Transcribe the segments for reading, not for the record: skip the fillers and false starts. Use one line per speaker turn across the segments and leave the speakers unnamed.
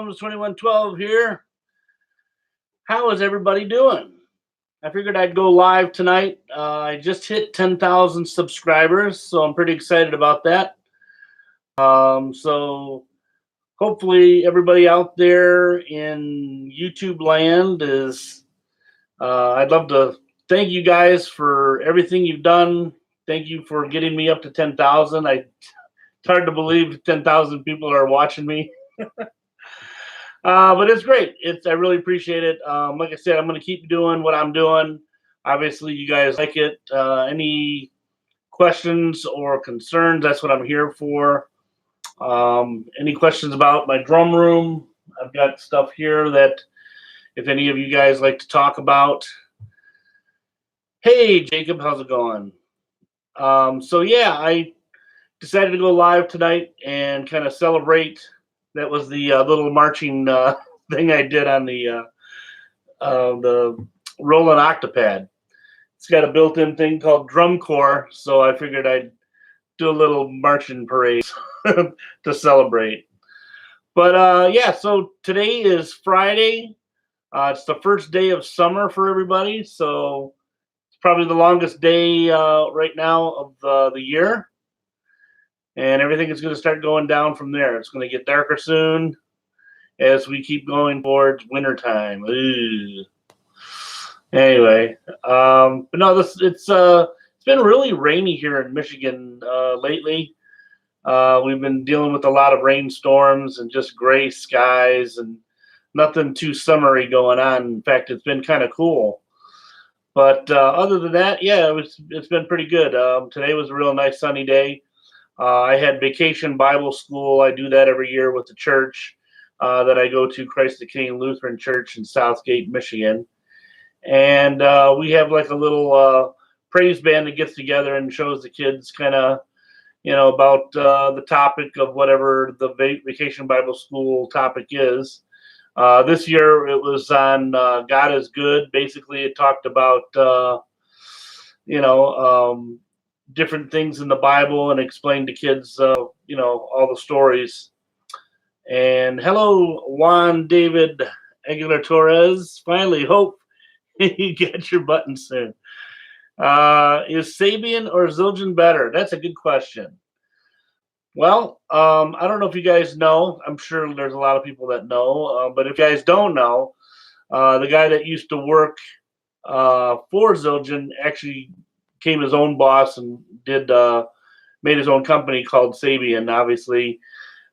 JOEDRUMS2112 here. How is everybody doing? I figured I'd go live tonight. I just hit 10,000 subscribers, so I'm pretty excited about that. So hopefully everybody out there in YouTube land is, I'd love to thank you guys for everything you've done. Thank you for getting me up to 10,000. It's hard to believe 10,000 people are watching me. But it's great. I really appreciate it. Like I said, I'm going to keep doing what I'm doing. Obviously, you guys like it. Any questions or concerns, that's what I'm here for. Any questions about my drum room? I've got stuff here that if any of you guys like to talk about. Hey, Jacob, how's it going? So yeah, I decided to go live tonight and kind of celebrate. That was the little marching thing I did on the Roland Octopod. It's got a built-in thing called drum corps, so I figured I'd do a little marching parade to celebrate. But yeah, so today is Friday. It's the first day of summer for everybody, so it's probably the longest day right now of the year. And everything is going to start going down from there. It's going to get darker soon as we keep going towards wintertime. Ooh. Anyway, but no, it's been really rainy here in Michigan lately. We've been dealing with a lot of rainstorms and just gray skies and nothing too summery going on. In fact, it's been kind of cool. But other than that, yeah, it's been pretty good. Today was a real nice sunny day. I had vacation Bible school. I do that every year with the church that I go to, Christ the King Lutheran Church in Southgate, Michigan. And we have like a little praise band that gets together and shows the kids kind of, about the topic of whatever the vacation Bible school topic is. This year it was on God is Good. Basically, it talked about, different things in the Bible and explain to kids, all the stories. And hello, Juan David Aguilar Torres. Finally, hope you get your button soon. Is Sabian or Zildjian better? That's a good question. Well, I don't know if you guys know. I'm sure there's a lot of people that know. But if you guys don't know, the guy that used to work for Zildjian actually became his own boss and made his own company called Sabian. Obviously,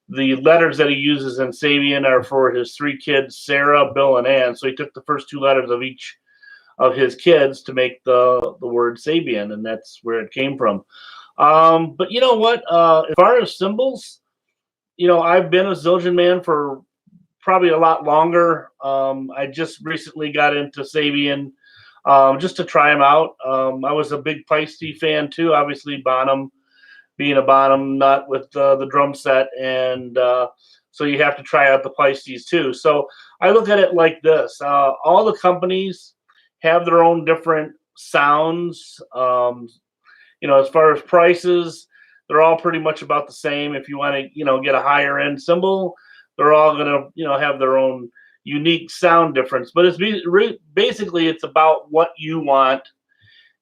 the letters that he uses in Sabian are for his three kids, Sarah, Bill, and Ann. So he took the first two letters of each of his kids to make the word Sabian, and that's where it came from. But you know what? As far as cymbals, I've been a Zildjian man for probably a lot longer. I just recently got into Sabian. Just to try them out. I was a big Peisty fan too, obviously Bonham, being a Bonham nut with the drum set, and so you have to try out the Peisties too. So I look at it like this. All the companies have their own different sounds. As far as prices, they're all pretty much about the same. If you want to, get a higher end cymbal, they're all going to, have their own unique sound difference, but it's basically it's about what you want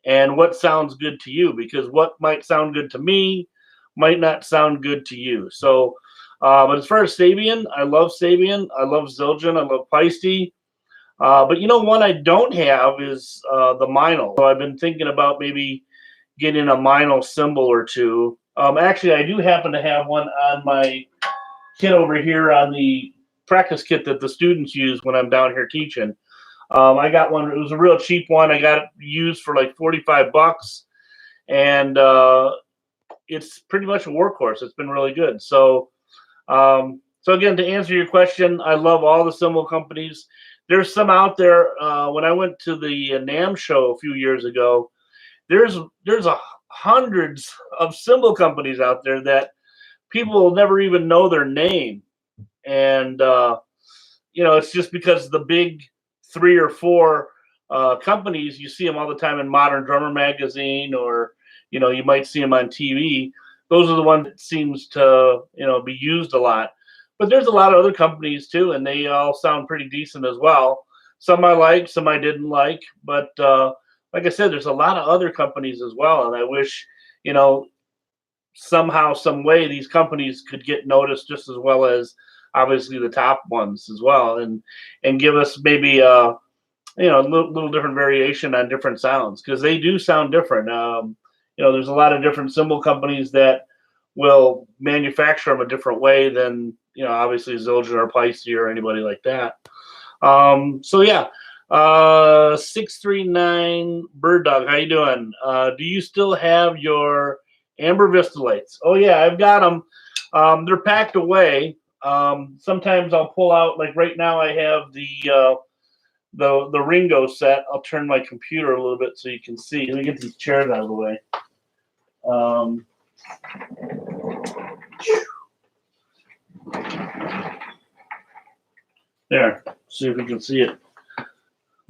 and what sounds good to you, because what might sound good to me might not sound good to you. So but as far as Sabian, I love Sabian, I love Zildjian, I love Peisty, but one I don't have is the Meinl. So I've been thinking about maybe getting a Meinl cymbal or two. Actually, I do happen to have one on my kit over here on the practice kit that the students use when I'm down here teaching. I got one. It was a real cheap one. I got it used for like 45 bucks, and it's pretty much a workhorse. It's been really good. So again, to answer your question, I love all the cymbal companies. There's some out there. When I went to the NAMM show a few years ago, there's hundreds of cymbal companies out there that people will never even know their name. And it's just because the big 3 or 4 companies, you see them all the time in Modern Drummer magazine, or you might see them on TV. Those are the ones that seems to be used a lot. But there's a lot of other companies too, and they all sound pretty decent as well. Some I liked, some I didn't like, but like I said, there's a lot of other companies as well, and I wish, you know, somehow, some way, these companies could get noticed just as well as obviously the top ones as well, and give us maybe you know, a little different variation on different sounds, because they do sound different. You know, there's a lot of different cymbal companies that will manufacture them a different way than, you know, obviously Zildjian or Paiste or anybody like that. So yeah, 639 Bird Dog, how you doing? Do you still have your Amber Vista lights? Oh yeah, I've got them. They're packed away. Sometimes I'll pull out, like right now I have the Ringo set. I'll turn my computer a little bit so you can see. Let me get these chairs out of the way. There, see if we can see it. Is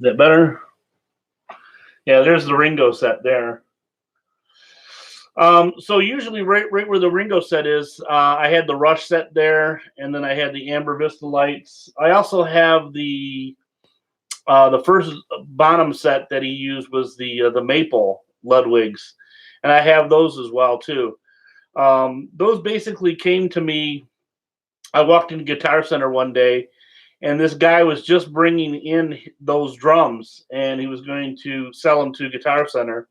that better? Yeah, there's the Ringo set there. So usually right where the Ringo set is, I had the Rush set there, and then I had the Amber Vista lights. I also have the first Bonham set that he used was the Maple Ludwigs, and I have those as well too. Those basically came to me. I walked into Guitar Center one day, and this guy was just bringing in those drums, and he was going to sell them to Guitar Center.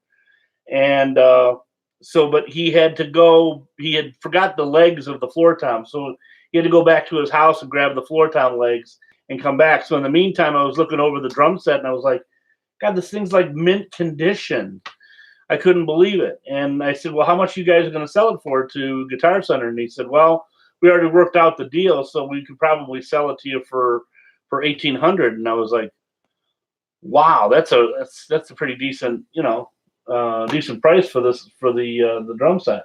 And but he had to go. He had forgot the legs of the floor tom, so he had to go back to his house and grab the floor tom legs and come back. So in the meantime, I was looking over the drum set, and I was like, God, this thing's like mint condition. I couldn't believe it. And I said, well, how much you guys are going to sell it for to Guitar Center? And he said, well, we already worked out the deal, so we could probably sell it to you for $1,800. And I was like, wow, that's a pretty decent, you know, decent price for the drum set.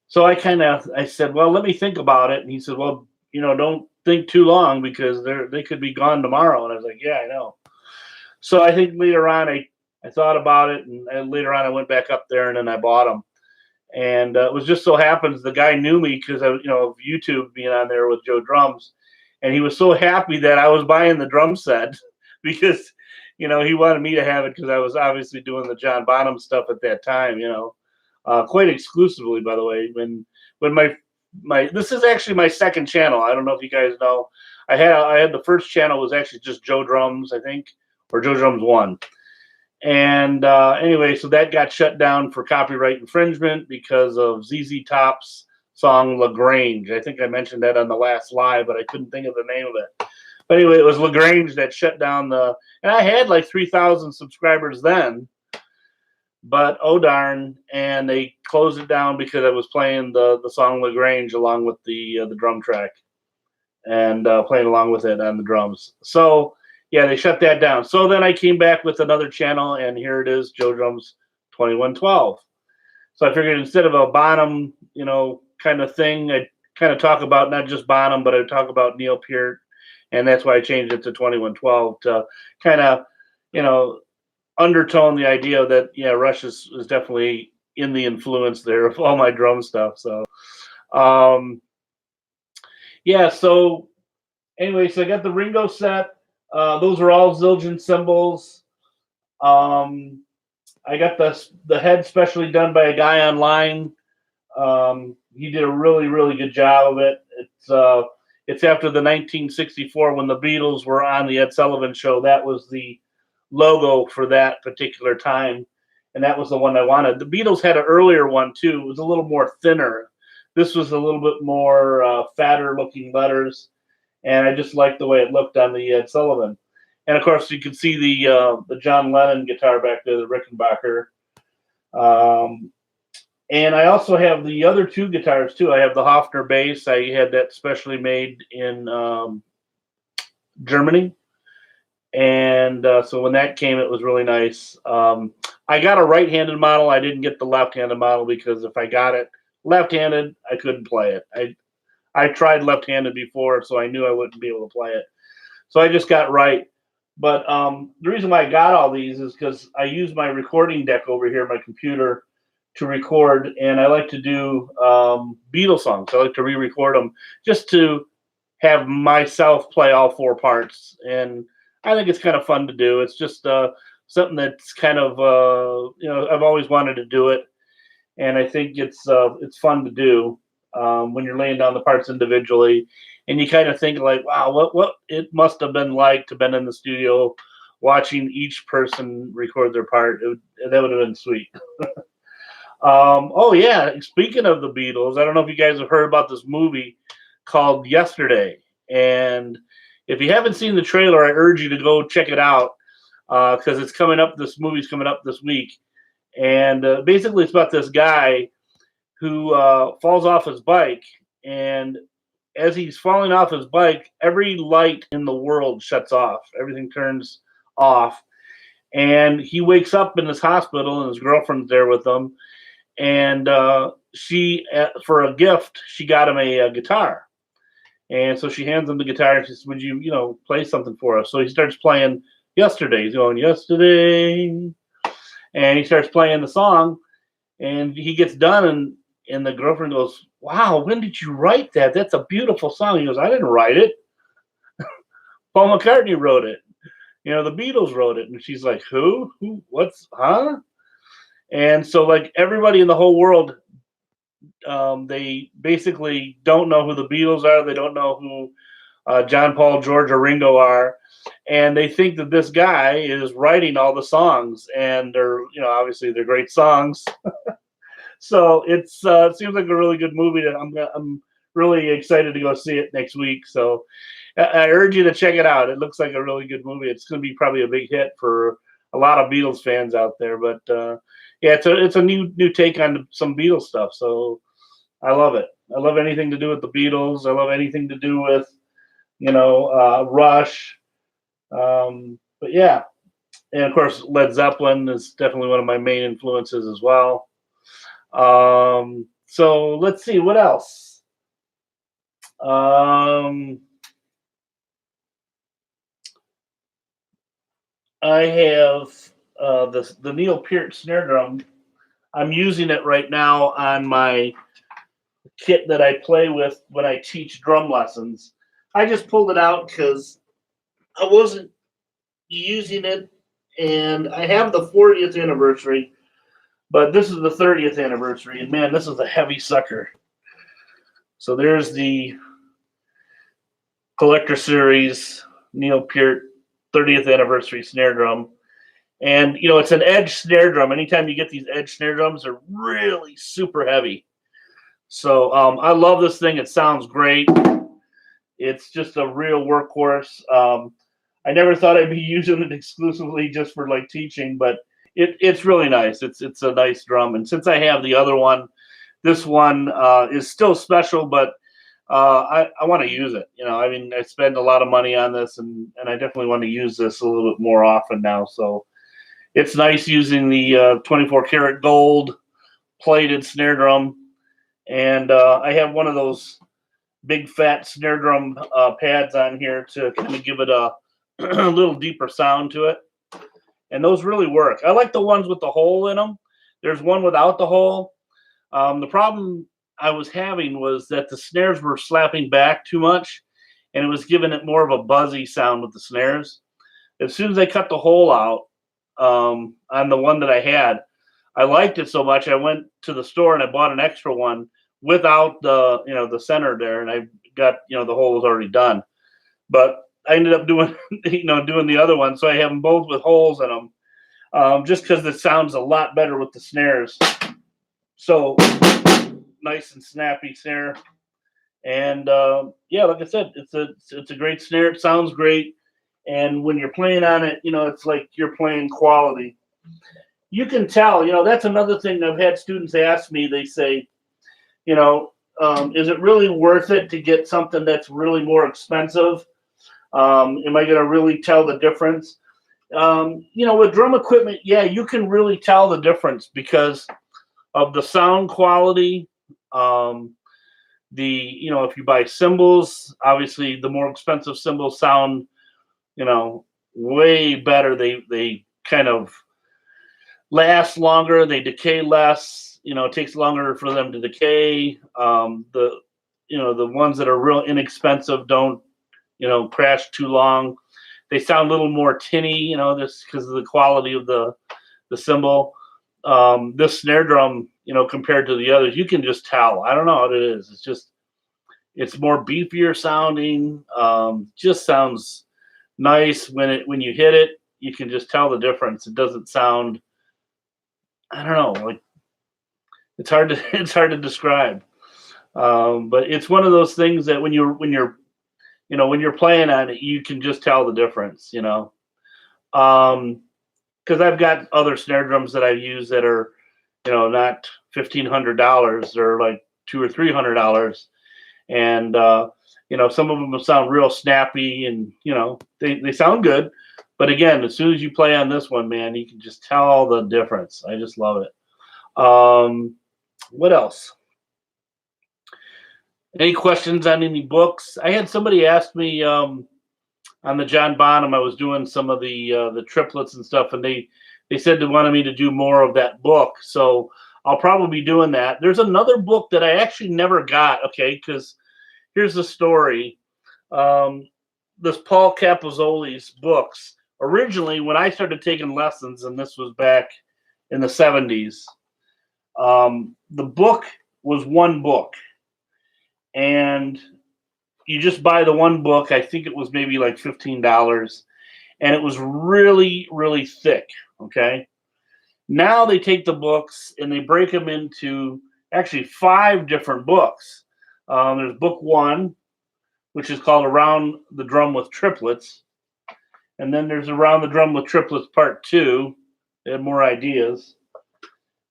So I said, well, let me think about it. And he said, well, you know, don't think too long, because they could be gone tomorrow. And I was like, yeah, I know. So I think later on I thought about it, and later on I went back up there and then I bought them. And it was just so happens the guy knew me because I, you know, of YouTube being on there with Joe Drums, and he was so happy that I was buying the drum set because, you know, he wanted me to have it because I was obviously doing the John Bonham stuff at that time, you know, quite exclusively, by the way. When my this is actually my second channel. I don't know if you guys know. I had the first channel was actually just Joe Drums, I think, or Joe Drums 1. And anyway, so that got shut down for copyright infringement because of ZZ Top's song LaGrange. I think I mentioned that on the last live, but I couldn't think of the name of it. But anyway, it was LaGrange that shut down and I had like 3,000 subscribers then, but oh darn, and they closed it down because I was playing the song LaGrange along with the drum track and playing along with it on the drums. So yeah, they shut that down. So then I came back with another channel, and here it is, Joe Drums 2112. So I figured instead of a Bonham, you know, kind of thing, I'd kind of talk about not just Bonham, but I'd talk about Neil Peart, and that's why I changed it to 2112 to kind of, you know, undertone the idea that, yeah, Rush is definitely in the influence there of all my drum stuff. So, yeah, so anyway, so I got the Ringo set. Those are all Zildjian cymbals. I got the head specially done by a guy online. He did a really good job of it. It's after the 1964 when the Beatles were on the Ed Sullivan Show. That was the logo for that particular time, and that was the one I wanted. The Beatles had an earlier one too. It was a little more thinner. This was a little bit more fatter looking letters. And I just liked the way it looked on the Ed Sullivan. And of course, you can see the John Lennon guitar back there, the Rickenbacker. And I also have the other two guitars too. I have the Hofner bass. I had that specially made in Germany. And so when that came, it was really nice. I got a right-handed model. I didn't get the left-handed model because if I got it left-handed, I couldn't play it. I tried left-handed before, so I knew I wouldn't be able to play it. So I just got right. But the reason why I got all these is because I use my recording deck over here, my computer, to record, and I like to do Beatles songs. I like to re-record them just to have myself play all 4 parts, and I think it's kind of fun to do. It's just something that's kind of I've always wanted to do it, and I think it's fun to do when you're laying down the parts individually, and you kind of think like, wow, what it must have been like to been in the studio watching each person record their part. That would have been sweet. Oh yeah, speaking of the Beatles, I don't know if you guys have heard about this movie called Yesterday, and if you haven't seen the trailer, I urge you to go check it out because it's coming up. This movie's coming up this week, and basically it's about this guy who falls off his bike, and as he's falling off his bike, every light in the world shuts off. Everything turns off, and he wakes up in this hospital, and his girlfriend's there with him, and she, for a gift, she got him a guitar. And so she hands him the guitar and she says, would you, play something for us? So he starts playing Yesterday. He's going, Yesterday. And he starts playing the song, and he gets done, and the girlfriend goes, wow, when did you write that? That's a beautiful song. He goes, I didn't write it. Paul McCartney wrote it. The Beatles wrote it. And she's like, who? What's, huh? And so, like, everybody in the whole world, they basically don't know who the Beatles are. They don't know who John, Paul, George, or Ringo are. And they think that this guy is writing all the songs. And they're, obviously they're great songs. So it seems like a really good movie. That I'm really excited to go see it next week. So I urge you to check it out. It looks like a really good movie. It's going to be probably a big hit for a lot of Beatles fans out there. But yeah, it's a new take on some Beatles stuff. So I love it. I love anything to do with the Beatles. I love anything to do with Rush. But yeah, and of course Led Zeppelin is definitely one of my main influences as well. So let's see what else. I have the Neil Peart snare drum. I'm using it right now on my kit that I play with when I teach drum lessons. I just pulled it out because I wasn't using it, and I have the 40th anniversary, but this is the 30th anniversary, and man, this is a heavy sucker. So there's the Collector Series Neil Peart 30th anniversary snare drum. And, it's an edge snare drum. Anytime you get these edge snare drums, they're really super heavy. So I love this thing. It sounds great. It's just a real workhorse. I never thought I'd be using it exclusively just for like teaching, but it's really nice. It's a nice drum. And since I have the other one, this one is still special, but I want to use it. I spend a lot of money on this, and I definitely want to use this a little bit more often now. So it's nice using the 24 karat gold plated snare drum. And I have one of those big fat snare drum pads on here to kind of give it a little deeper sound to it. And those really work. I like the ones with the hole in them. There's one without the hole. The problem I was having was that the snares were slapping back too much, and it was giving it more of a buzzy sound with the snares. As soon as I cut the hole out on the one that I had, I liked it so much I went to the store and I bought an extra one without the the center there, and I got the hole was already done. But I ended up doing doing the other one, so I have them both with holes in them, just because it sounds a lot better with the snares. So nice and snappy snare, and yeah, like I said, it's a great snare. It sounds great, and when you're playing on it, it's like you're playing quality. You can tell. That's another thing I've had students ask me. They say, is it really worth it to get something that's really more expensive? Am I going to really tell the difference? With drum equipment, yeah, you can really tell the difference because of the sound quality. If you buy cymbals, obviously the more expensive cymbals sound, way better. They kind of last longer. They decay less. It takes longer for them to decay. The the ones that are real inexpensive don't, crash too long. They sound a little more tinny, just because of the quality of the cymbal. This snare drum, compared to the others, you can just tell. I don't know what it is. It's more beefier sounding. Just sounds nice when you hit it. You can just tell the difference. It doesn't sound, I don't know, like it's hard to describe. But it's one of those things that when you're playing on it, you can just tell the difference. Because I've got other snare drums that I use that are, not $1,500. They're like $200 or $300, and some of them will sound real snappy, and they sound good. But again, as soon as you play on this one, man, you can just tell the difference. I just love it. What else? Any questions on any books? I had somebody ask me on the John Bonham. I was doing some of the triplets and stuff, and they said they wanted me to do more of that book. So I'll probably be doing that. There's another book that I actually never got. Okay, because here's the story. This Paul Capozzoli's books. Originally, when I started taking lessons, and this was back in the 70s, the book was one book. And you just buy the one book. I think it was maybe like $15. And it was really, really thick. Okay. Now they take the books and they break them into actually 5 different books. There's book 1, which is called Around the Drum with Triplets. And then there's Around the Drum with Triplets Part 2. They had more ideas.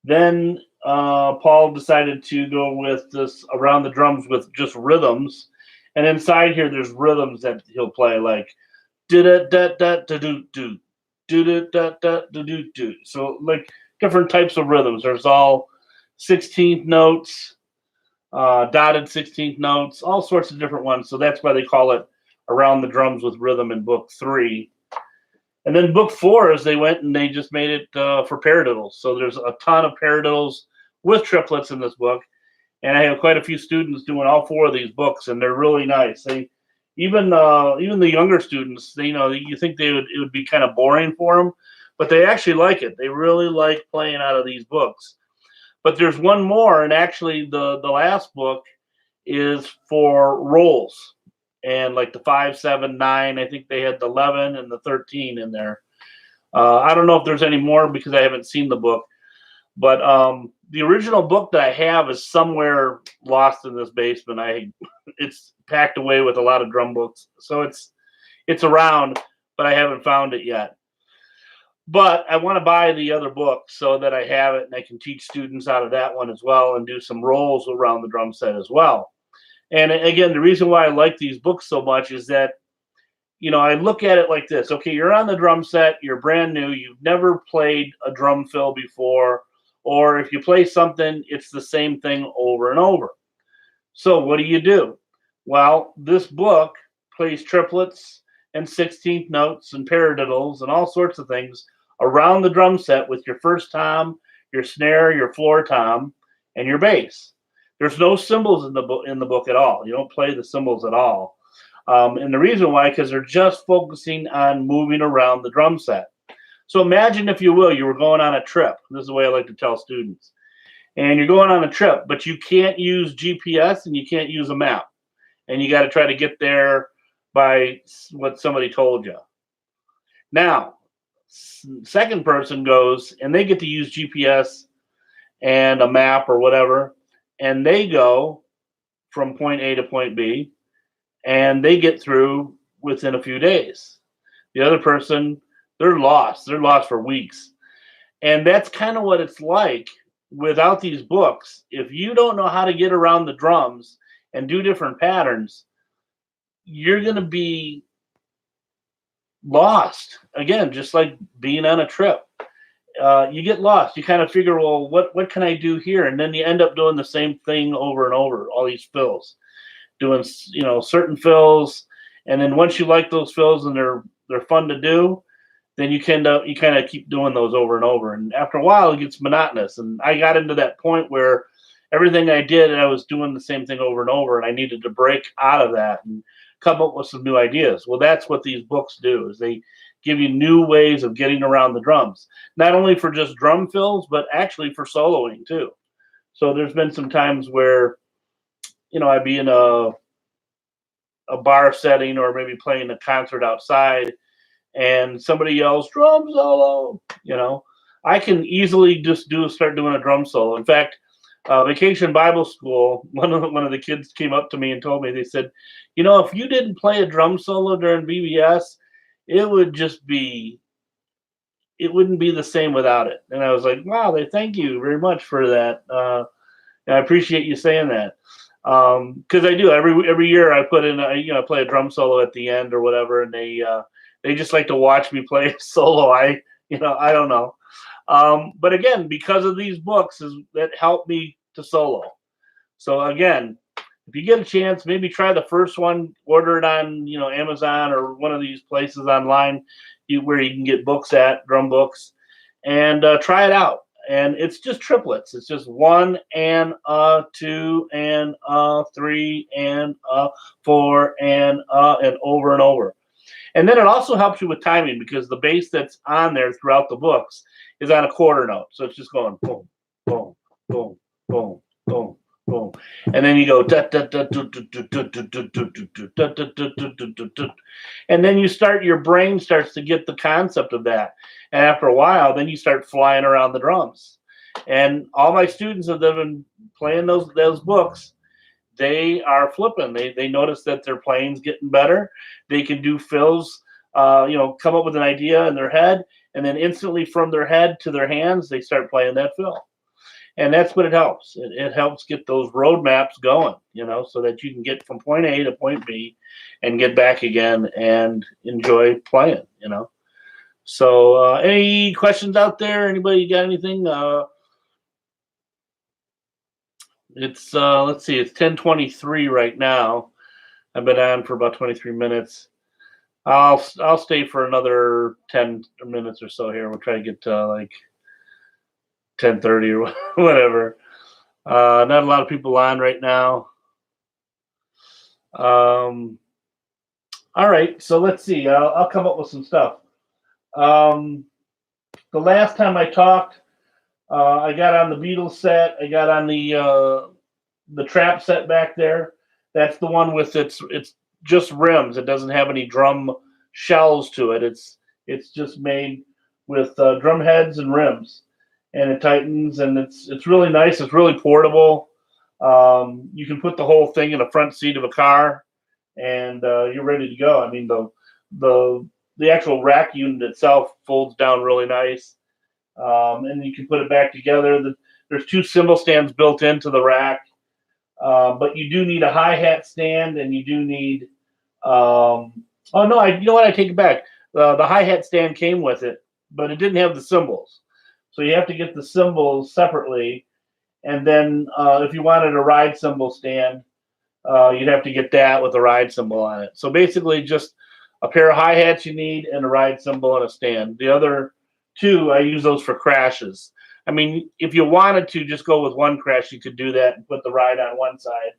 Then Paul decided to go with this Around the Drums with just rhythms. And inside here, there's rhythms that he'll play, like do-da-da-da-da-do-do, do-da-da-da-da-do-do. So like different types of rhythms. There's all 16th notes, dotted 16th notes, all sorts of different ones. So that's why they call it Around the Drums with Rhythm in book 3. And then book 4 is they went and they just made it for paradiddles. So there's a ton of paradiddles with triplets in this book. And I have quite a few students doing all 4 of these books, and they're really nice. They even the younger students, you think it would be kind of boring for them, but they actually like it. They really like playing out of these books. But there's one more, and actually the last book is for rolls. And like the 5, 7, 9, I think they had the 11 and the 13 in there. I don't know if there's any more because I haven't seen the book. But the original book that I have is somewhere lost in this basement. It's packed away with a lot of drum books. So it's around, but I haven't found it yet. But I want to buy the other book so that I have it and I can teach students out of that one as well and do some rolls around the drum set as well. And again, the reason why I like these books so much is that, I look at it like this. Okay, you're on the drum set, you're brand new, you've never played a drum fill before, or if you play something, it's the same thing over and over. So what do? Well, this book plays triplets and 16th notes and paradiddles and all sorts of things around the drum set with your first tom, your snare, your floor tom, and your bass. There's no cymbals in the book at all. You don't play the cymbals at all. And the reason why, because they're just focusing on moving around the drum set. So imagine, if you will, you were going on a trip. This is the way I like to tell students. And you're going on a trip, but you can't use GPS and you can't use a map. And you got to try to get there by what somebody told you. Now, second person goes and they get to use GPS and a map or whatever. And they go from point A to point B, and they get through within a few days. The other person, they're lost. They're lost for weeks. And that's kind of what it's like without these books. If you don't know how to get around the drums and do different patterns, you're going to be lost. Again, just like being on a trip. You get lost. You kind of figure, well, what can I do here? And then you end up doing the same thing over and over, all these fills. Doing, certain fills. And then once you like those fills and they're fun to do, then you kind of keep doing those over and over. And after a while, it gets monotonous. And I got into that point where everything I did, and I was doing the same thing over and over, and I needed to break out of that and come up with some new ideas. Well, that's what these books do, is they give you new ways of getting around the drums, not only for just drum fills, but actually for soloing too. So there's been some times where, I'd be in a bar setting or maybe playing a concert outside, and somebody yells drum solo. I can easily just start doing a drum solo. In fact, Vacation Bible School, one of the kids came up to me and told me, they said, if you didn't play a drum solo during VBS, it wouldn't be the same without it. And I was like, wow, thank you very much for that. And I appreciate you saying that. Because I do every year I put in play a drum solo at the end or whatever, and they just like to watch me play solo. I don't know. But again, because of these books, that helped me to solo. So again, if you get a chance, maybe try the first one, order it on Amazon or one of these places online where you can get books drum books, and try it out. And it's just triplets. It's just 1 and 2 and 3 and 4 and over and over. And then it also helps you with timing, because the bass that's on there throughout the books is on a quarter note. So it's just going boom, boom, boom, boom, boom, boom. And then you go and then your brain starts to get the concept of that. And after a while, then you start flying around the drums. And all my students that have been playing those books, they are flipping. They notice that their playing's getting better. They can do fills, come up with an idea in their head, and then instantly from their head to their hands, they start playing that fill. And that's what it helps. It helps get those roadmaps going, so that you can get from point A to point B and get back again and enjoy playing, So any questions out there? Anybody got anything? It's let's see, it's 10:23 right now. I've been on for about 23 minutes. I'll stay for another 10 minutes or so here. We'll try to get to like 10:30 or whatever. Not a lot of people on right now. All right, so let's see. I'll come up with some stuff. The last time I talked, I got on the Beatles set. I got on the trap set back there. That's the one with it's just rims. It doesn't have any drum shells to it. It's just made with drum heads and rims, and it tightens, and it's really nice. It's really portable. You can put the whole thing in the front seat of a car, and you're ready to go. I mean, the actual rack unit itself folds down really nice. And you can put it back together. There's 2 cymbal stands built into the rack, but you do need a hi-hat stand, and you do need. Oh no! You know what? I take it back. The hi-hat stand came with it, but it didn't have the cymbals, so you have to get the cymbals separately. And then if you wanted a ride cymbal stand, you'd have to get that with a ride cymbal on it. So basically, just a pair of hi-hats you need, and a ride cymbal and a stand. The other 2, I use those for crashes. I mean, if you wanted to just go with one crash, you could do that and put the ride on one side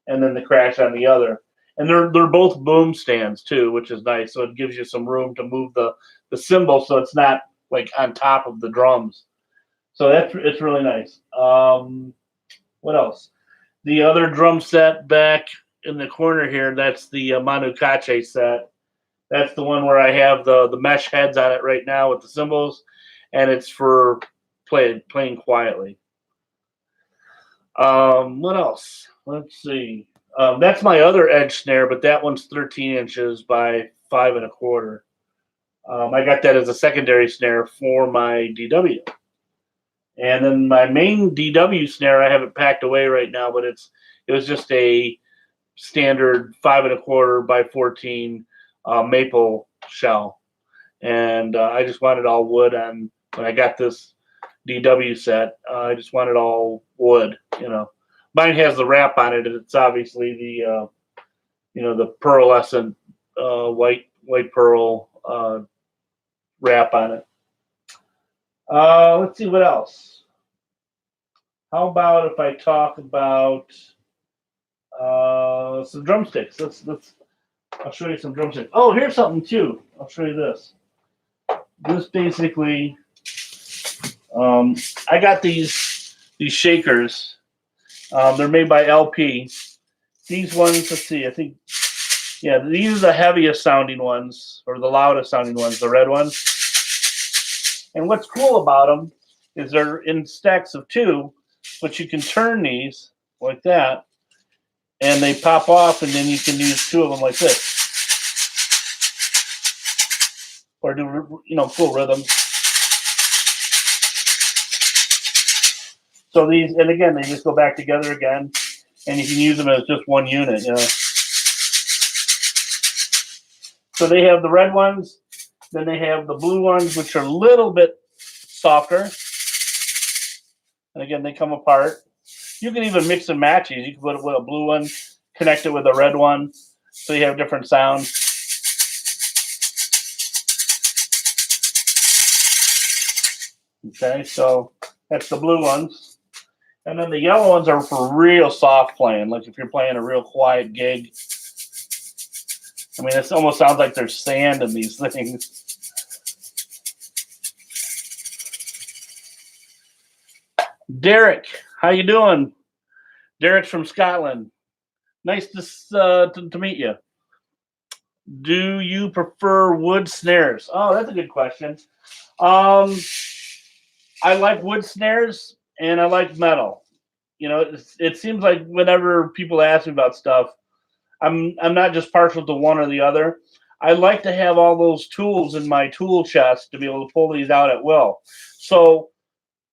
and then the crash on the other. And they're both boom stands too, which is nice. So it gives you some room to move the cymbal, so it's not like on top of the drums. So it's really nice. What else? The other drum set back in the corner here, that's the Manu Katché set. That's the one where I have the mesh heads on it right now with the cymbals, and it's for playing quietly. What else? Let's see. That's my other edge snare, but that one's 13 inches by 5 1/4. I got that as a secondary snare for my DW. And then my main DW snare, I have it packed away right now, but it was just a standard 5 1/4 by 14 maple shell, and I just wanted all wood. And when I got this DW set, I just wanted all wood. Mine has the wrap on it, and it's obviously the the pearlescent white pearl wrap on it. Let's see what else. How about if I talk about some drumsticks? I'll show you some drumsticks. Oh, here's something too. I'll show you this. This basically, I got these shakers. They're made by LP. These ones, let's see, I think, yeah, these are the heaviest sounding ones, or the loudest sounding ones, the red ones. And what's cool about them is they're in stacks of 2, but you can turn these like that, and they pop off, and then you can use 2 of them like this, or do, you know, cool rhythms. So these, and again, they just go back together again, and you can use them as just one unit, you know. So they have the red ones, then they have the blue ones, which are a little bit softer. And again, they come apart. You can even mix and match these. You can put it with a blue one, connect it with a red one, so you have different sounds. Okay, so that's the blue ones. And then the yellow ones are for real soft playing, like if you're playing a real quiet gig. I mean, it almost sounds like there's sand in these things. Derek, how you doing? Derek's from Scotland. Nice to meet you. Do you prefer wood snares? Oh, that's a good question. I like wood snares and I like metal. You know, it seems like whenever people ask me about stuff, I'm not just partial to one or the other. I like to have all those tools in my tool chest to be able to pull these out at will. So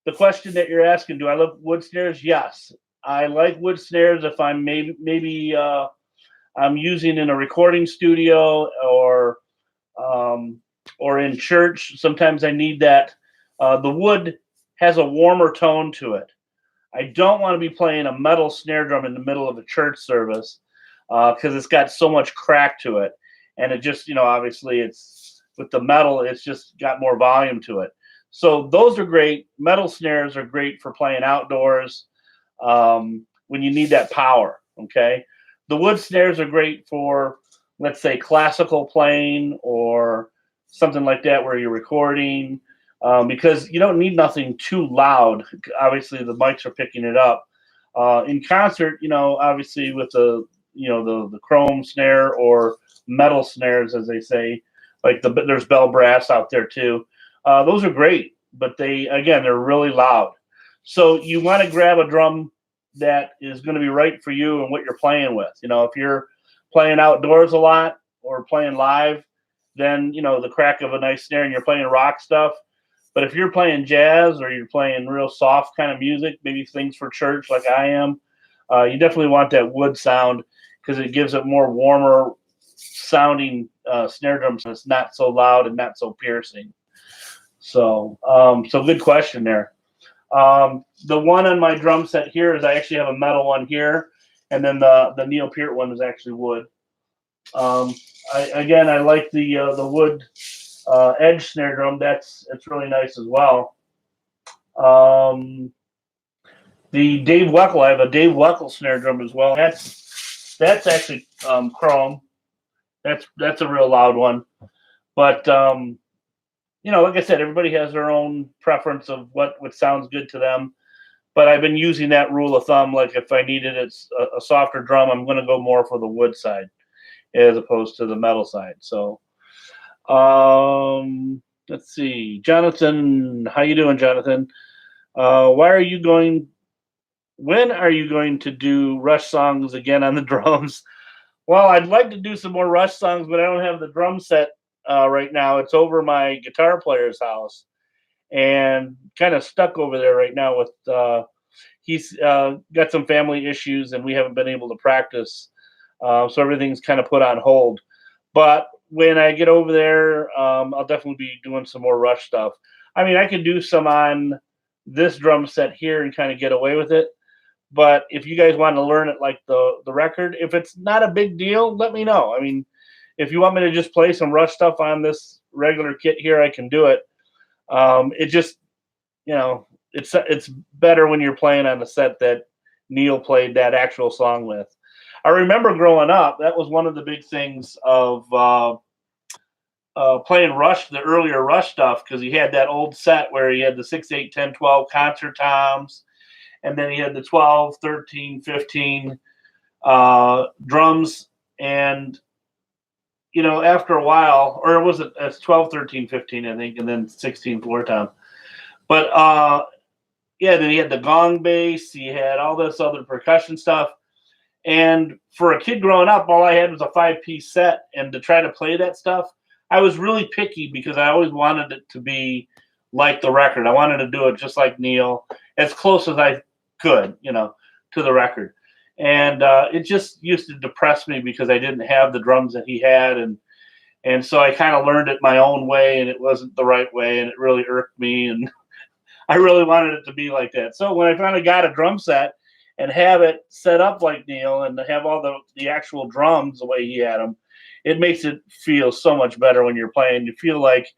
the question that you're asking, do I love wood snares? Yes. I like wood snares if I'm maybe I'm using in a recording studio or in church. Sometimes I need that. The wood has a warmer tone to it. I don't want to be playing a metal snare drum in the middle of a church service because it's got so much crack to it. And it just, you know, obviously it's with the metal, it's just got more volume to it. So those are great. Metal snares are great for playing outdoors when you need that power, okay? The wood snares are great for, let's say, classical playing or something like that where you're recording because you don't need nothing too loud. Obviously, the mics are picking it up. In concert, you know, obviously with the, you know, the chrome snare or metal snares, as they say, like there's bell brass out there too. Those are great, but they're really loud. So you want to grab a drum that is going to be right for you and what you're playing with. You know, if you're playing outdoors a lot or playing live, then, you know, the crack of a nice snare and you're playing rock stuff. But if you're playing jazz or you're playing real soft kind of music, maybe things for church like I am, you definitely want that wood sound because it gives it more warmer sounding snare drums. So it's not so loud and not so piercing. So, so good question there. The one on my drum set here is I actually have a metal one here, and then the Neil Peart one is actually wood. I like the wood edge snare drum. It's really nice as well. The Dave Weckl, I have a Dave Weckl snare drum as well. That's actually chrome. That's a real loud one, but you know, like I said, everybody has their own preference of what sounds good to them. But I've been using that rule of thumb. Like if I needed a softer drum, I'm going to go more for the wood side as opposed to the metal side. So, let's see, Jonathan, how you doing, Jonathan? When are you going to do Rush songs again on the drums? Well, I'd like to do some more Rush songs, but I don't have the drum set right now. It's over my guitar player's house and kind of stuck over there right now with he's got some family issues and we haven't been able to practice. So everything's kind of put on hold. But when I get over there, I'll definitely be doing some more Rush stuff. I mean, I could do some on this drum set here and kind of get away with it. But if you guys want to learn it like the record, if it's not a big deal, let me know. I mean, if you want me to just play some Rush stuff on this regular kit here, I can do it. It just, you know, it's better when you're playing on the set that Neil played that actual song with. I remember growing up, that was one of the big things of playing Rush, the earlier Rush stuff, because he had that old set where he had the 6, 8, 10, 12 concert toms, and then he had the 12, 13, 15 drums. And, you know, after a while, or was it 12, 13, 15, I think, and then 16 floor tom. But, yeah, then he had the gong bass, he had all this other percussion stuff. And for a kid growing up, all I had was a 5-piece set. And to try to play that stuff, I was really picky because I always wanted it to be like the record. I wanted to do it just like Neil, as close as I could, you know, to the record. And it just used to depress me because I didn't have the drums that he had. And so I kind of learned it my own way, and it wasn't the right way, and it really irked me. And I really wanted it to be like that. So when I finally got a drum set and have it set up like Neil and have all the actual drums the way he had them, it makes it feel so much better when you're playing. You feel like,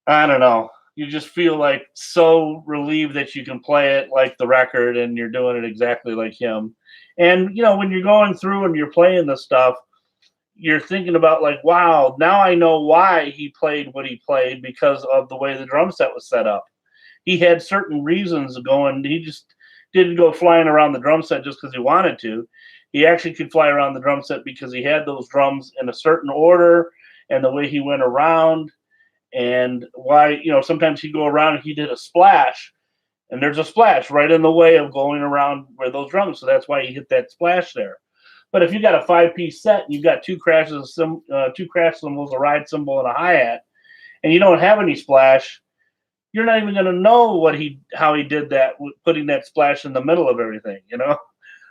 I don't know, you just feel like so relieved that you can play it like the record and you're doing it exactly like him. And, you know, when you're going through and you're playing this stuff, you're thinking about like, wow, now I know why he played what he played because of the way the drum set was set up. He had certain reasons going. He just didn't go flying around the drum set just because he wanted to. He actually could fly around the drum set because he had those drums in a certain order and the way he went around, and why, you know, sometimes he'd go around and he did a splash, and there's a splash right in the way of going around where those drums. So that's why he hit that splash there. But if you got a 5-piece set and you've got two crash cymbals, a ride cymbal, and a hi-hat, and you don't have any splash, you're not even going to know how he did that, putting that splash in the middle of everything, you know?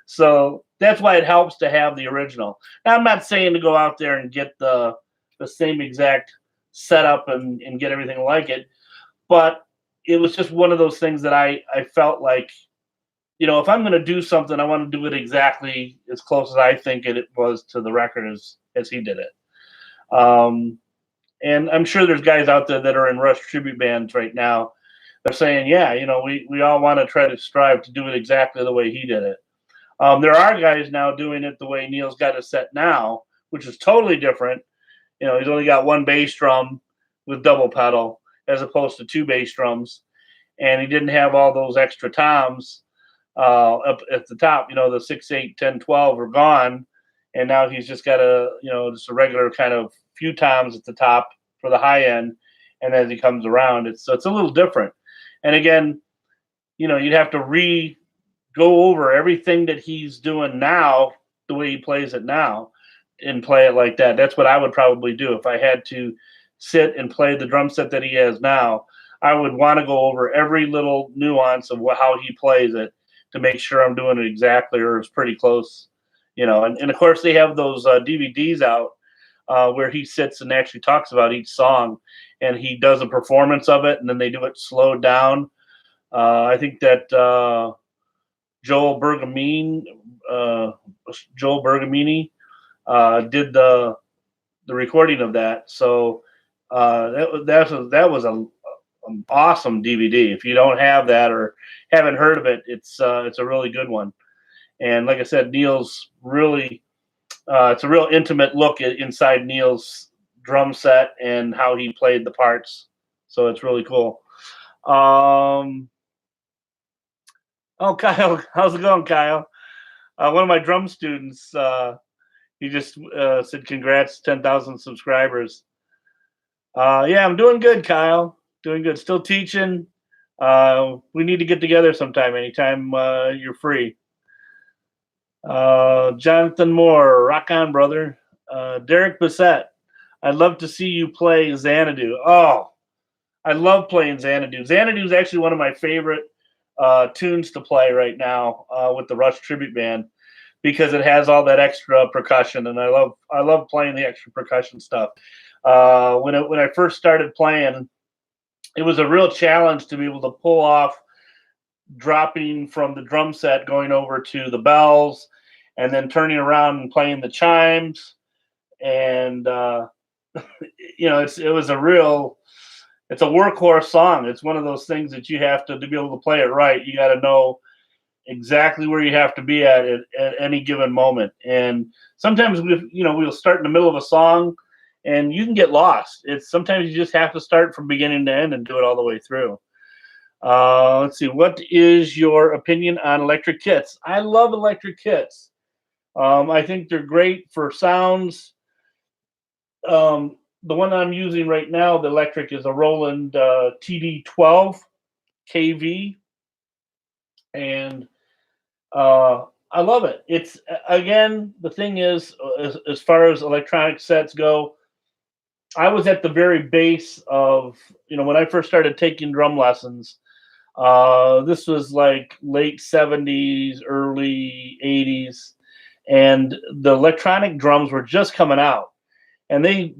So that's why it helps to have the original. Now, I'm not saying to go out there and get the same exact setup and get everything like it, but it was just one of those things that I felt like, you know, if I'm going to do something, I want to do it exactly as close as I think it was to the record as he did it. And I'm sure there's guys out there that are in Rush tribute bands right now. They're saying, yeah, you know, we all want to try to strive to do it exactly the way he did it. There are guys now doing it the way Neil's got it set now, which is totally different. You know, he's only got one bass drum with double pedal as opposed to two bass drums. And he didn't have all those extra toms up at the top. You know, the 6, 8, 10, 12 are gone. And now he's just got just a regular kind of few toms at the top for the high end. And as he comes around, it's a little different. And again, you know, you'd have to go over everything that he's doing now, the way he plays it now, and play it like that. That's what I would probably do if I had to sit and play the drum set that he has now. I would want to go over every little nuance of how he plays it to make sure I'm doing it exactly or it's pretty close, you know. And of course they have those DVDs out where he sits and actually talks about each song, and he does a performance of it, and then they do it slowed down. I think that Joel Bergamini did the recording of that. So that was an awesome DVD. If you don't have that or haven't heard of it, it's a really good one. And like I said, Neil's really it's a real intimate look inside Neil's drum set and how he played the parts. So it's really cool. Oh, Kyle, how's it going, Kyle? One of my drum students, he just said, congrats, 10,000 subscribers. Yeah, I'm doing good, Kyle. Doing good. Still teaching. We need to get together sometime, anytime you're free. Jonathan Moore, rock on, brother. Derek Bissett, I'd love to see you play Xanadu. Oh, I love playing Xanadu. Xanadu is actually one of my favorite tunes to play right now with the Rush tribute band because it has all that extra percussion, and I love playing the extra percussion stuff. When I first started playing, it was a real challenge to be able to pull off dropping from the drum set, going over to the bells, and then turning around and playing the chimes. And you know, it was a real it's a workhorse song. It's one of those things that you have to be able to play it right. You got to know exactly where you have to be at any given moment. And sometimes we'll start in the middle of a song, and you can get lost. It's sometimes you just have to start from beginning to end and do it all the way through. Let's see. What is your opinion on electric kits? I love electric kits. I think they're great for sounds. The one I'm using right now, the electric, is a Roland TD12 KV, and I love it. It's again, the thing is, as far as electronic sets go, I was at the very base of, when I first started taking drum lessons. This was like late 70s, early 80s, and the electronic drums were just coming out. And they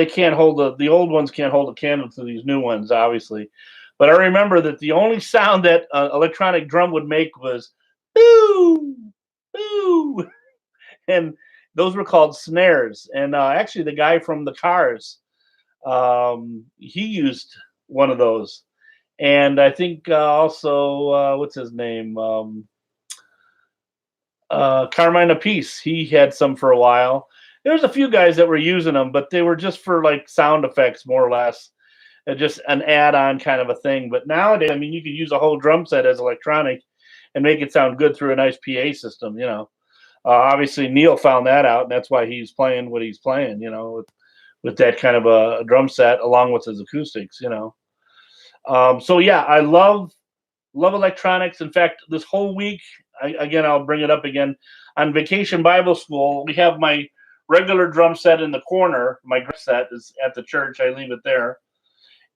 can't hold the old ones can't hold a candle to these new ones, obviously. But I remember that the only sound that electronic drum would make was boo, boo, and those were called snares. And actually, the guy from the Cars, he used one of those. And I think also, what's his name? Carmine Apiece. He had some for a while. There's a few guys that were using them, but they were just for like sound effects, more or less, just an add-on kind of a thing. But nowadays, I mean, you could use a whole drum set as electronic and make it sound good through a nice PA system. Obviously Neil found that out, and that's why he's playing what he's playing. With that kind of a drum set along with his acoustics. So yeah, I love electronics. In fact, this whole week, I'll bring it up again. On Vacation Bible School, we have my regular drum set in the corner. My drum set is at the church. I leave it there,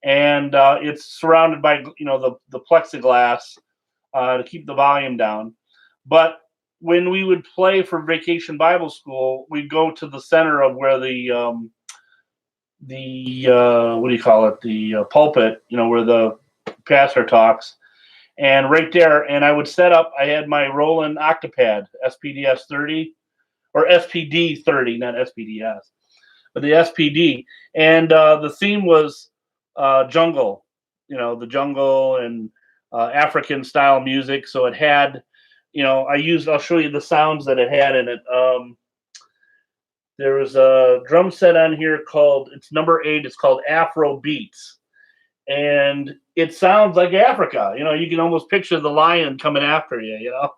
and it's surrounded by the plexiglass to keep the volume down. But when we would play for Vacation Bible School, we'd go to the center of where the what do you call it? The pulpit, where the pastor talks. And right there, and I would set up, I had my Roland Octopod, SPDS 30, or SPD 30, not SPDS, but the SPD. And the theme was jungle, the jungle and African style music. So it had, I'll show you the sounds that it had in it. There was a drum set on here it's number 8. It's called Afro Beats. And it sounds like Africa. You can almost picture the lion coming after you,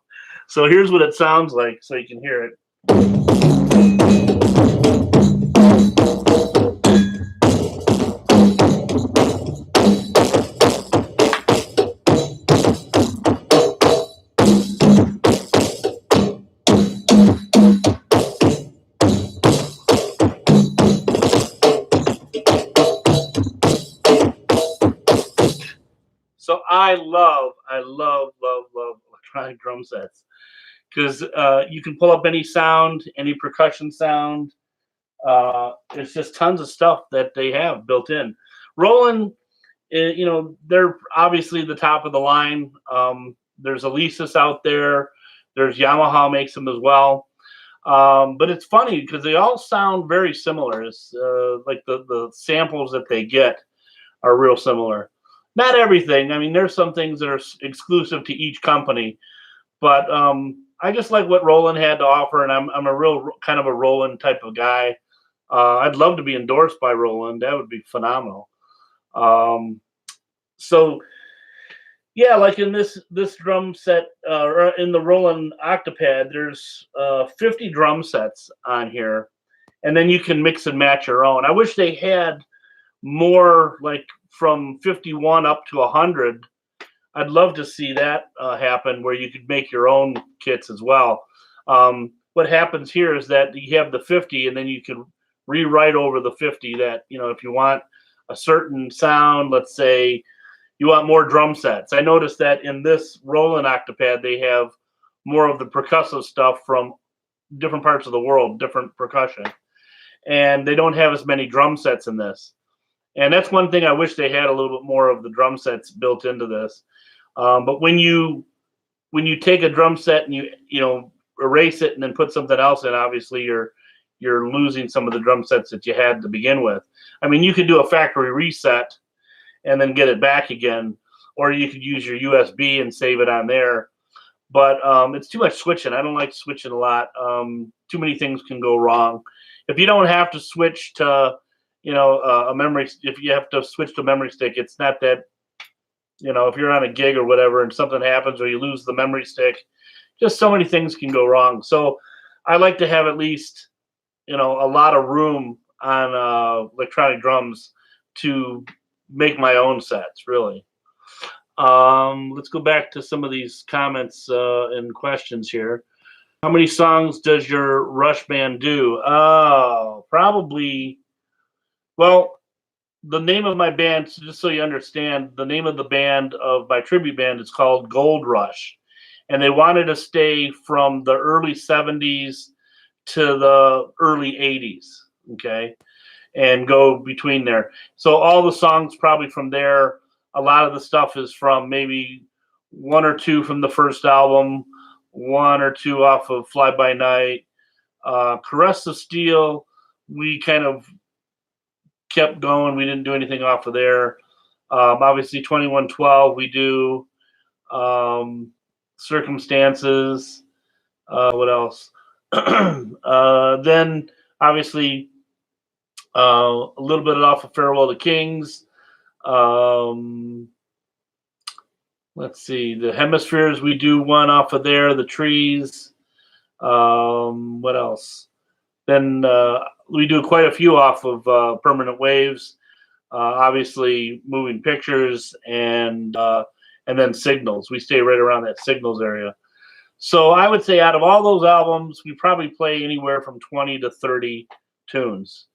So here's what it sounds like so you can hear it. So I love electronic drum sets because you can pull up any sound, any percussion sound. There's just tons of stuff that they have built in. Roland, they're obviously the top of the line. There's Alesis out there. There's Yamaha makes them as well. But it's funny because they all sound very similar. It's like the samples that they get are real similar. Not everything. I mean, there's some things that are exclusive to each company, but I just like what Roland had to offer, and I'm a real kind of a Roland type of guy. I'd love to be endorsed by Roland. That would be phenomenal. So yeah, like in this drum set, or in the Roland Octopod, there's 50 drum sets on here, and then you can mix and match your own. I wish they had more, like from 51 up to 100. I'd love to see that happen, where you could make your own kits as well. What happens here is that you have the 50, and then you can rewrite over the 50 that, if you want a certain sound, let's say you want more drum sets. I noticed that in this Roland Octopod, they have more of the percussive stuff from different parts of the world, different percussion. And they don't have as many drum sets in this. And that's one thing I wish they had a little bit more of the drum sets built into this. But when you take a drum set and you erase it and then put something else in, obviously you're losing some of the drum sets that you had to begin with. I mean, you could do a factory reset and then get it back again, or you could use your USB and save it on there. But it's too much switching. I don't like switching a lot. Too many things can go wrong. If you don't have to switch to, a memory, if you have to switch to memory stick, it's not that, if you're on a gig or whatever and something happens or you lose the memory stick, just so many things can go wrong. So I like to have at least, a lot of room on electronic drums to make my own sets, really. Let's go back to some of these comments and questions here. How many songs does your Rush band do? Oh, probably. Well, the name of my band, just so you understand, the name of the band of my tribute band is called Gold Rush. And they wanted to stay from the early 70s to the early 80s, okay, and go between there. So all the songs probably from there. A lot of the stuff is from maybe one or two from the first album, one or two off of Fly By Night. Caress of Steel, we kind of kept going. We didn't do anything off of there. Obviously, 2112, we do. Circumstances. What else? Then, obviously, a little bit off of Farewell to Kings. Let's see, the Hemispheres, we do one off of there, the Trees. What else? Then we do quite a few off of Permanent Waves, obviously Moving Pictures, and then Signals. We stay right around that Signals area. So I would say out of all those albums, we probably play anywhere from 20 to 30 tunes.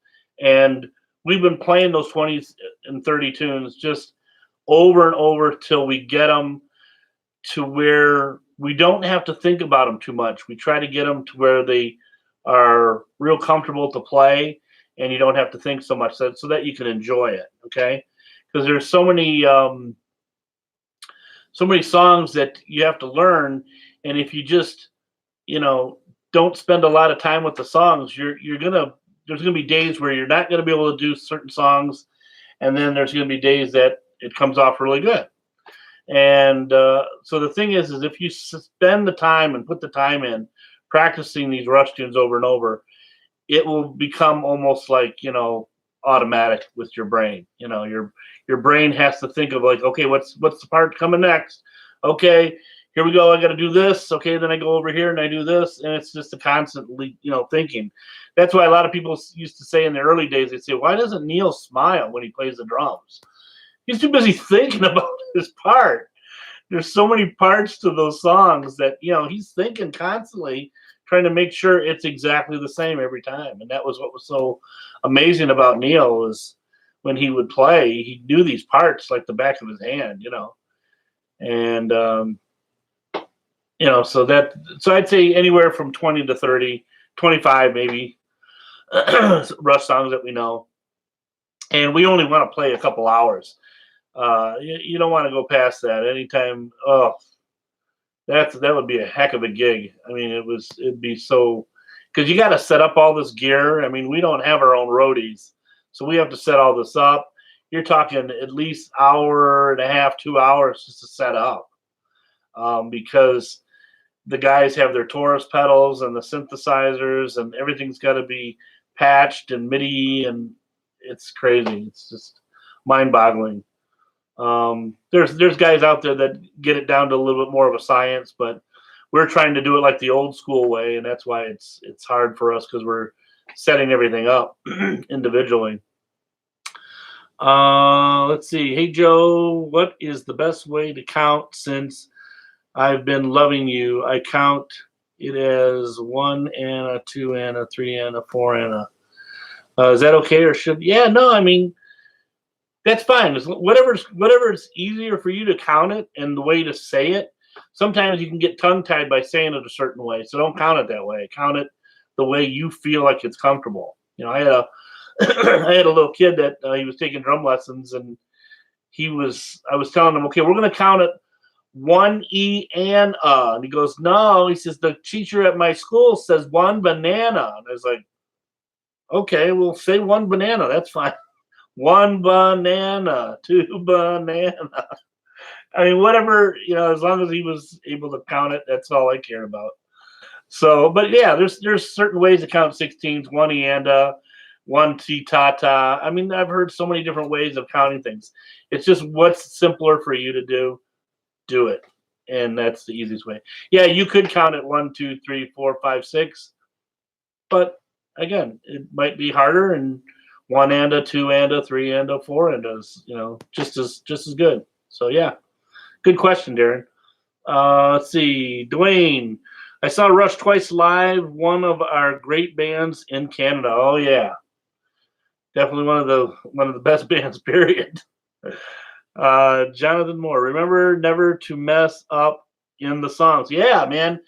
And we've been playing those 20 and 30 tunes just over and over till we get them to where we don't have to think about them too much. We try to get them to where they are real comfortable to play, and you don't have to think so much, so that you can enjoy it, okay? Because there's so many songs that you have to learn, and if you just, don't spend a lot of time with the songs, there's gonna be days where you're not gonna be able to do certain songs, and then there's gonna be days that it comes off really good. And so the thing is if you spend the time and put the time in practicing these Rush tunes over and over, it will become almost like, automatic with your brain. Your brain has to think of like, okay, what's the part coming next? Okay, here we go. I got to do this. Okay, then I go over here and I do this, and it's just a constantly, thinking. That's why a lot of people used to say in the early days, they'd say, why doesn't Neil smile when he plays the drums? He's too busy thinking about his part. There's so many parts to those songs that, he's thinking constantly, trying to make sure it's exactly the same every time. And that was what was so amazing about Neil, is when he would play, he knew these parts like the back of his hand, And, so I'd say anywhere from 20 to 30, 25 maybe, Rush songs that we know. And we only want to play a couple hours. You don't want to go past that. Anytime, that would be a heck of a gig. I mean, it'd be so, because you got to set up all this gear. I mean, we don't have our own roadies, so we have to set all this up. You're talking at least hour and a half, 2 hours just to set up, because the guys have their Taurus pedals and the synthesizers, and everything's got to be patched and MIDI, and it's crazy. It's just mind-boggling. There's guys out there that get it down to a little bit more of a science, but we're trying to do it like the old school way, and that's why it's hard for us, because we're setting everything up individually. Let's see. Hey Joe, what is the best way to count since I've been loving you? I count it as 1 Anna, 2 Anna, 3 Anna, 4 Anna. Is that okay, or should? Yeah, no, I mean, that's fine. Whatever's easier for you to count it, and the way to say it. Sometimes you can get tongue-tied by saying it a certain way, so don't count it that way. Count it the way you feel like it's comfortable. I had a I had a little kid that he was taking drum lessons, and I was telling him, okay, we're going to count it 1 E and and he goes, no, he says, the teacher at my school says 1 banana. And I was like, okay, we'll say 1 banana. That's fine. one banana, two banana. I mean, whatever, as long as he was able to count it, that's all I care about. So, but yeah, there's certain ways to count 16s, one ianda, one titata. I mean, I've heard so many different ways of counting things. It's just what's simpler for you to do it, and that's the easiest way. Yeah, you could count it 1, 2, 3, 4, 5, 6, but again, it might be harder, and one anda, two anda, three anda, four andas, just as good. So yeah, good question, Darren. Let's see, Dwayne. I saw Rush twice live. One of our great bands in Canada. Oh yeah, definitely one of the best bands. Period. Jonathan Moore. Remember never to mess up in the songs. Yeah, man.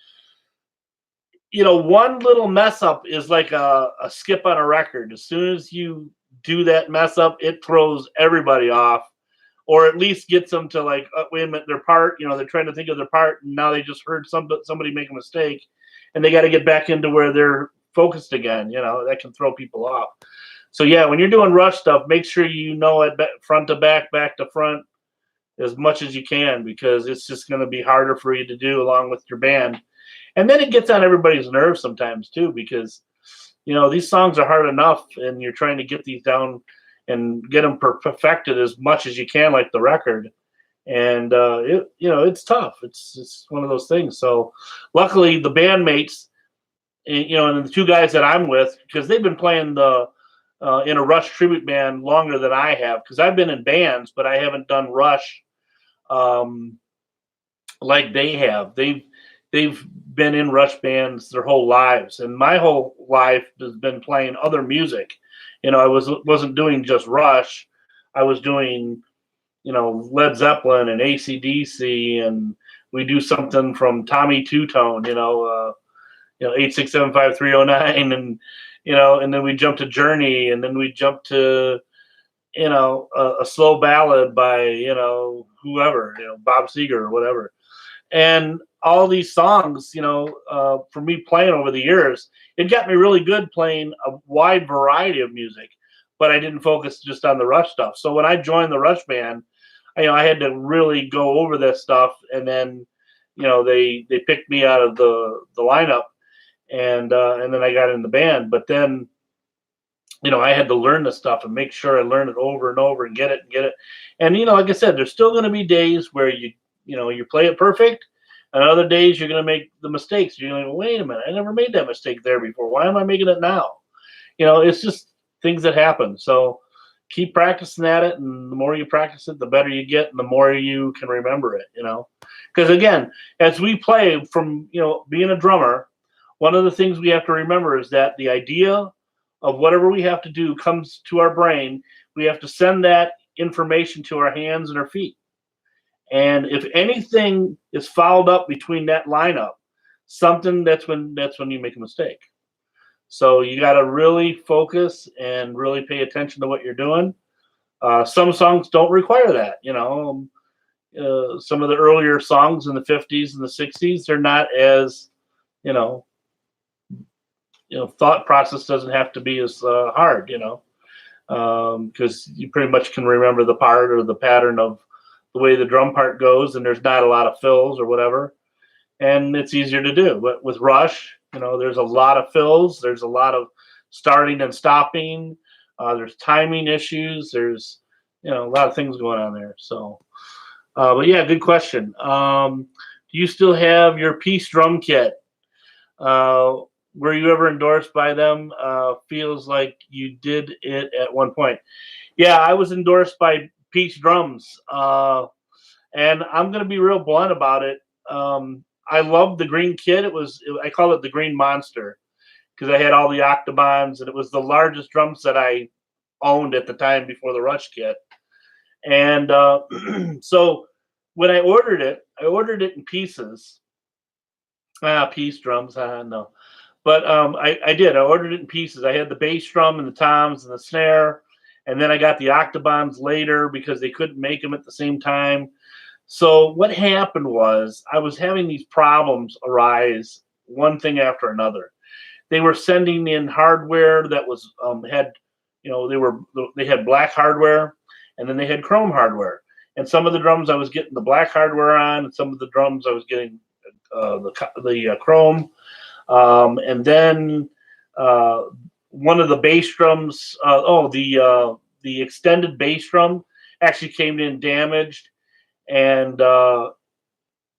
One little mess up is like a skip on a record. As soon as you do that mess up, it throws everybody off, or at least gets them to like, wait a minute, their part. They're trying to think of their part, and now they just heard somebody make a mistake, and they got to get back into where they're focused again. That can throw people off. So yeah, when you're doing Rush stuff, make sure you know it front to back, back to front, as much as you can, because it's just going to be harder for you to do along with your band. And then it gets on everybody's nerves sometimes too, because these songs are hard enough, and you're trying to get these down and get them perfected as much as you can, like the record. And it's tough. It's one of those things. So luckily, the bandmates, and the two guys that I'm with, because they've been playing in a Rush tribute band longer than I have, because I've been in bands, but I haven't done Rush like they have. They've been in Rush bands their whole lives, and my whole life has been playing other music. I wasn't doing just Rush. I was doing, Led Zeppelin and AC/DC, and we do something from Tommy Two Tone, 8675309, and then we jump to Journey, and then we jump to a slow ballad by whoever, Bob Seger or whatever. And all these songs, for me playing over the years, it got me really good playing a wide variety of music, but I didn't focus just on the Rush stuff. So when I joined the Rush band, I had to really go over this stuff, and then they picked me out of the lineup, and then I got in the band. But then I had to learn this stuff and make sure I learn it over and over and get it. And like I said, there's still going to be days where you play it perfect, and other days you're going to make the mistakes. You're going to go, wait a minute, I never made that mistake there before. Why am I making it now? It's just things that happen. So keep practicing at it, and the more you practice it, the better you get, and the more you can remember it. Because again, as we play, from being a drummer, one of the things we have to remember is that the idea of whatever we have to do comes to our brain. We have to send that information to our hands and our feet. And if anything is fouled up between that lineup, that's when you make a mistake. So you got to really focus and really pay attention to what you're doing. Some songs don't require that. Some of the earlier songs in the 50s and the 60s, they're not as, thought process doesn't have to be as hard, because you pretty much can remember the part or the pattern of the way the drum part goes, and there's not a lot of fills or whatever, and it's easier to do. But with Rush, there's a lot of fills, there's a lot of starting and stopping, there's timing issues, there's a lot of things going on there. So but yeah, good question. Do you still have your Peace drum kit? Were you ever endorsed by them? Feels like you did it at one point. Yeah, I was endorsed by Peace Drums, and I'm going to be real blunt about it. I loved the green kit. I call it the Green Monster, because I had all the Octobons, and it was the largest drum set I owned at the time before the Rush kit. And so when I ordered it in pieces. Piece drums, no. But I did. I ordered it in pieces. I had the bass drum and the toms and the snare, and then I got the Octobons later because they couldn't make them at the same time. So what happened was I was having these problems arise, one thing after another. They were sending in hardware that was had you know, they had black hardware, and then they had chrome hardware. And some of the drums I was getting the black hardware on, and some of the drums I was getting the chrome. And then one of the bass drums, the extended bass drum actually came in damaged, and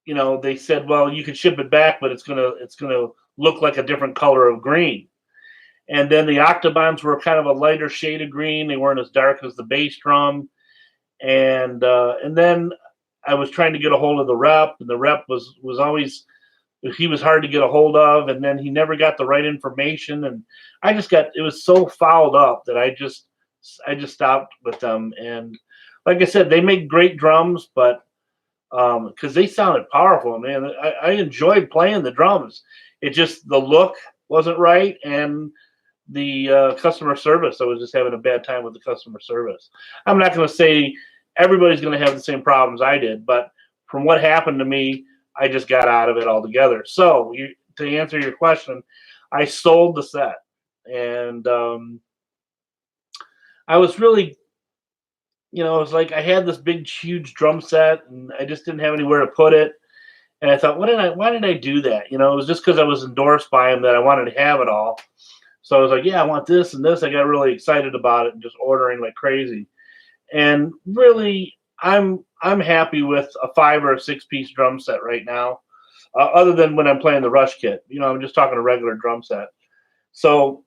you know, they said, well, you can ship it back, but it's gonna look like a different color of green. And then the Octobons were kind of a lighter shade of green. They weren't as dark as the bass drum. And then I was trying to get a hold of the rep, and the rep was always, he was hard to get a hold of, and then he never got the right information, and it was so fouled up that I just stopped with them. And like I said, they make great drums, but because they sounded powerful, man. I enjoyed playing the drums. It just, the look wasn't right, and the customer service, I was just having a bad time with the customer service. I'm not going to say everybody's going to have the same problems I did, but from what happened to me, I just got out of it altogether. So to answer your question, I sold the set, and I was really, you know, it was like I had this big, huge drum set, and I just didn't have anywhere to put it. And I thought, why did I do that? You know, it was just because I was endorsed by him that I wanted to have it all. So I was like, yeah, I want this and this. I got really excited about it and just ordering like crazy. And really, I'm happy with a 5 or a 6 piece drum set right now, other than when I'm playing the Rush kit. You know, I'm just talking a regular drum set. So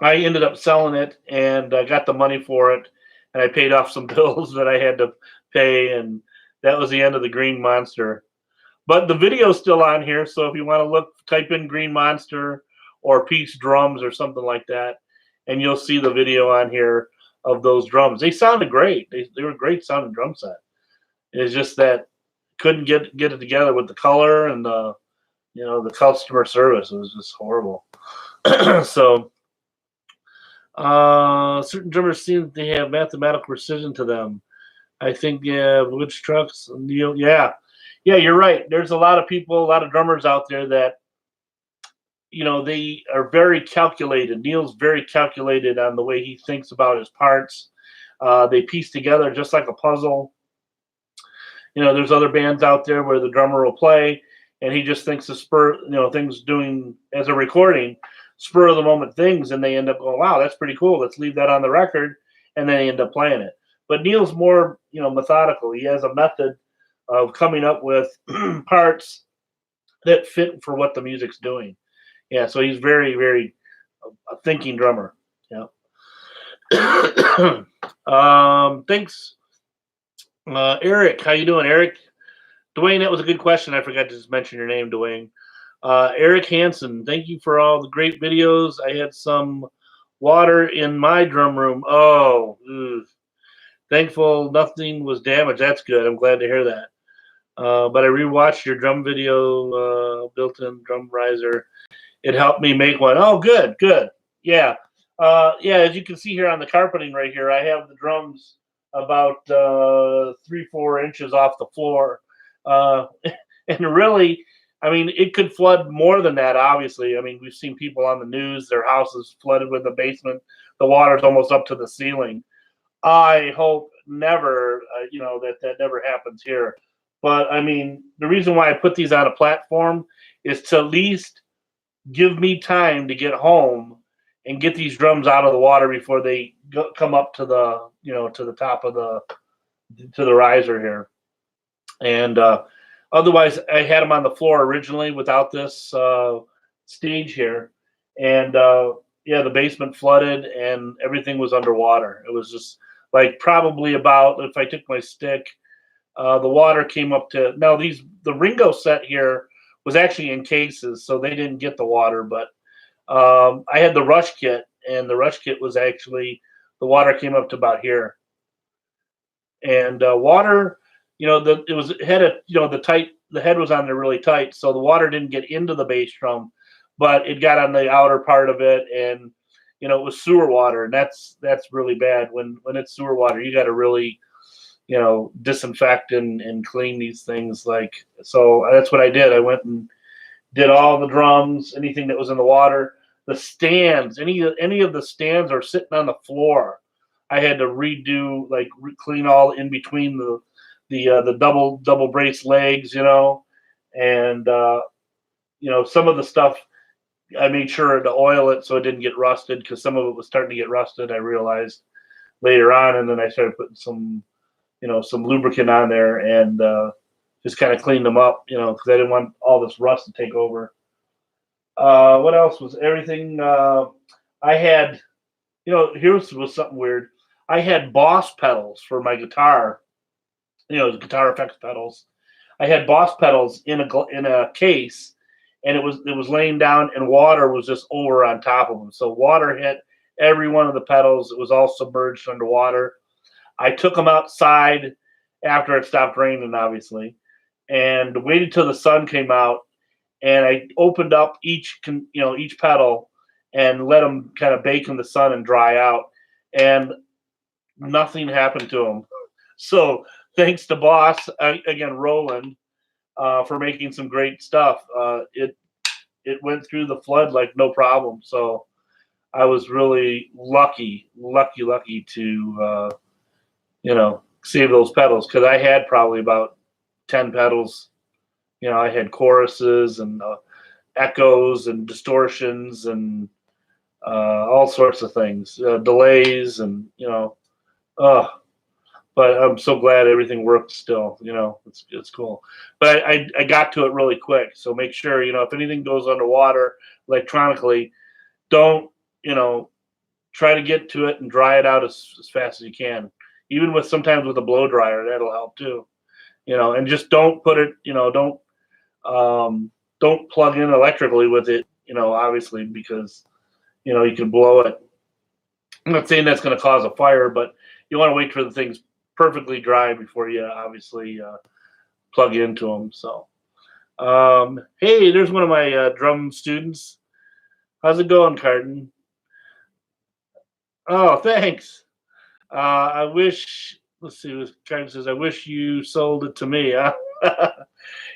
I ended up selling it, and I got the money for it, and I paid off some bills that I had to pay, and that was the end of the Green Monster. But the video's still on here, so if you want to look, type in Green Monster or Peace Drums or something like that, and you'll see the video on here of those drums. They sounded great. They were a great sounding drum set. It's just that couldn't get it together with the color and the, you know, the customer service. It was just horrible. So certain drummers seem that they have mathematical precision to them. I think, yeah, which trucks, Neil, yeah, you're right. There's a lot of people, a lot of drummers out there that, you know, they are very calculated. Neil's very calculated on the way he thinks about his parts. They piece together just like a puzzle. You know, there's other bands out there where the drummer will play, and he just thinks the spur, you know, things doing as a recording, spur of the moment things, and they end up going, wow, that's pretty cool. Let's leave that on the record, and then they end up playing it. But Neil's more, you know, methodical. He has a method of coming up with parts that fit for what the music's doing. Yeah, so he's very, very a thinking drummer. Yeah. Thanks, Eric. How you doing, Eric? Dwayne, that was a good question. I forgot to just mention your name, Dwayne. Eric Hansen, thank you for all the great videos. I had some water in my drum room. Oh, thankful nothing was damaged. That's good. I'm glad to hear that. But I rewatched your drum video, built-in drum riser. It helped me make one. Oh, good, good. Yeah. Yeah, as you can see here on the carpeting right here, I have the drums about 3-4 inches off the floor. And really, I mean, it could flood more than that, obviously. I mean, we've seen people on the news, their houses flooded with the basement. The water's almost up to the ceiling. I hope never, you know, that never happens here. But, I mean, the reason why I put these on a platform is to at least give me time to get home and get these drums out of the water before they come up to the, you know, to the top of to the riser here. And otherwise, I had them on the floor originally without this stage here. And yeah, the basement flooded and everything was underwater. It was just like probably about, if I took my stick, the water came up to, now the Ringo set here was actually in cases, so they didn't get the water, but I had the Rush kit, and the Rush kit was actually, the water came up to about here. And water, you know, it had a, you know, the head was on there really tight, so the water didn't get into the bass drum, but it got on the outer part of it, and, you know, it was sewer water, and that's really bad. When it's sewer water, you got to really, you know, disinfect and clean these things. Like, so that's what I did. I went and did all the drums, anything that was in the water. the stands, any of the stands are sitting on the floor. I had to redo, like clean all in between the double brace legs, and some of the stuff I made sure to oil it so it didn't get rusted, because some of it was starting to get rusted. I realized later on, and then I started putting some lubricant on there and just kind of cleaned them up, because I didn't want all this rust to take over. What else was everything? I had, here was something weird. I had Boss pedals for my guitar, guitar effects pedals. I had Boss pedals in a case, and it was laying down, and water was just over on top of them. So water hit every one of the pedals. It was all submerged underwater. I took them outside after it stopped raining, obviously, and waited till the sun came out. And I opened up each pedal and let them kind of bake in the sun and dry out, and nothing happened to them. So thanks to Boss, again, Roland, for making some great stuff. It went through the flood like no problem. So I was really lucky to save those pedals, because I had probably about 10 pedals. I had choruses and echoes and distortions and all sorts of things, delays, and but I'm so glad everything worked still. It's cool. But I got to it really quick. So make sure, if anything goes underwater electronically, don't, try to get to it and dry it out as fast as you can. Even sometimes with a blow dryer, that'll help too. And just don't put it, don't plug in electrically with it, obviously, because, you can blow it. I'm not saying that's going to cause a fire, but you want to wait for the things perfectly dry before you obviously plug into them. So, hey, there's one of my drum students. How's it going, Carden? Oh, thanks. I wish. Let's see. Carden says, "I wish you sold it to me."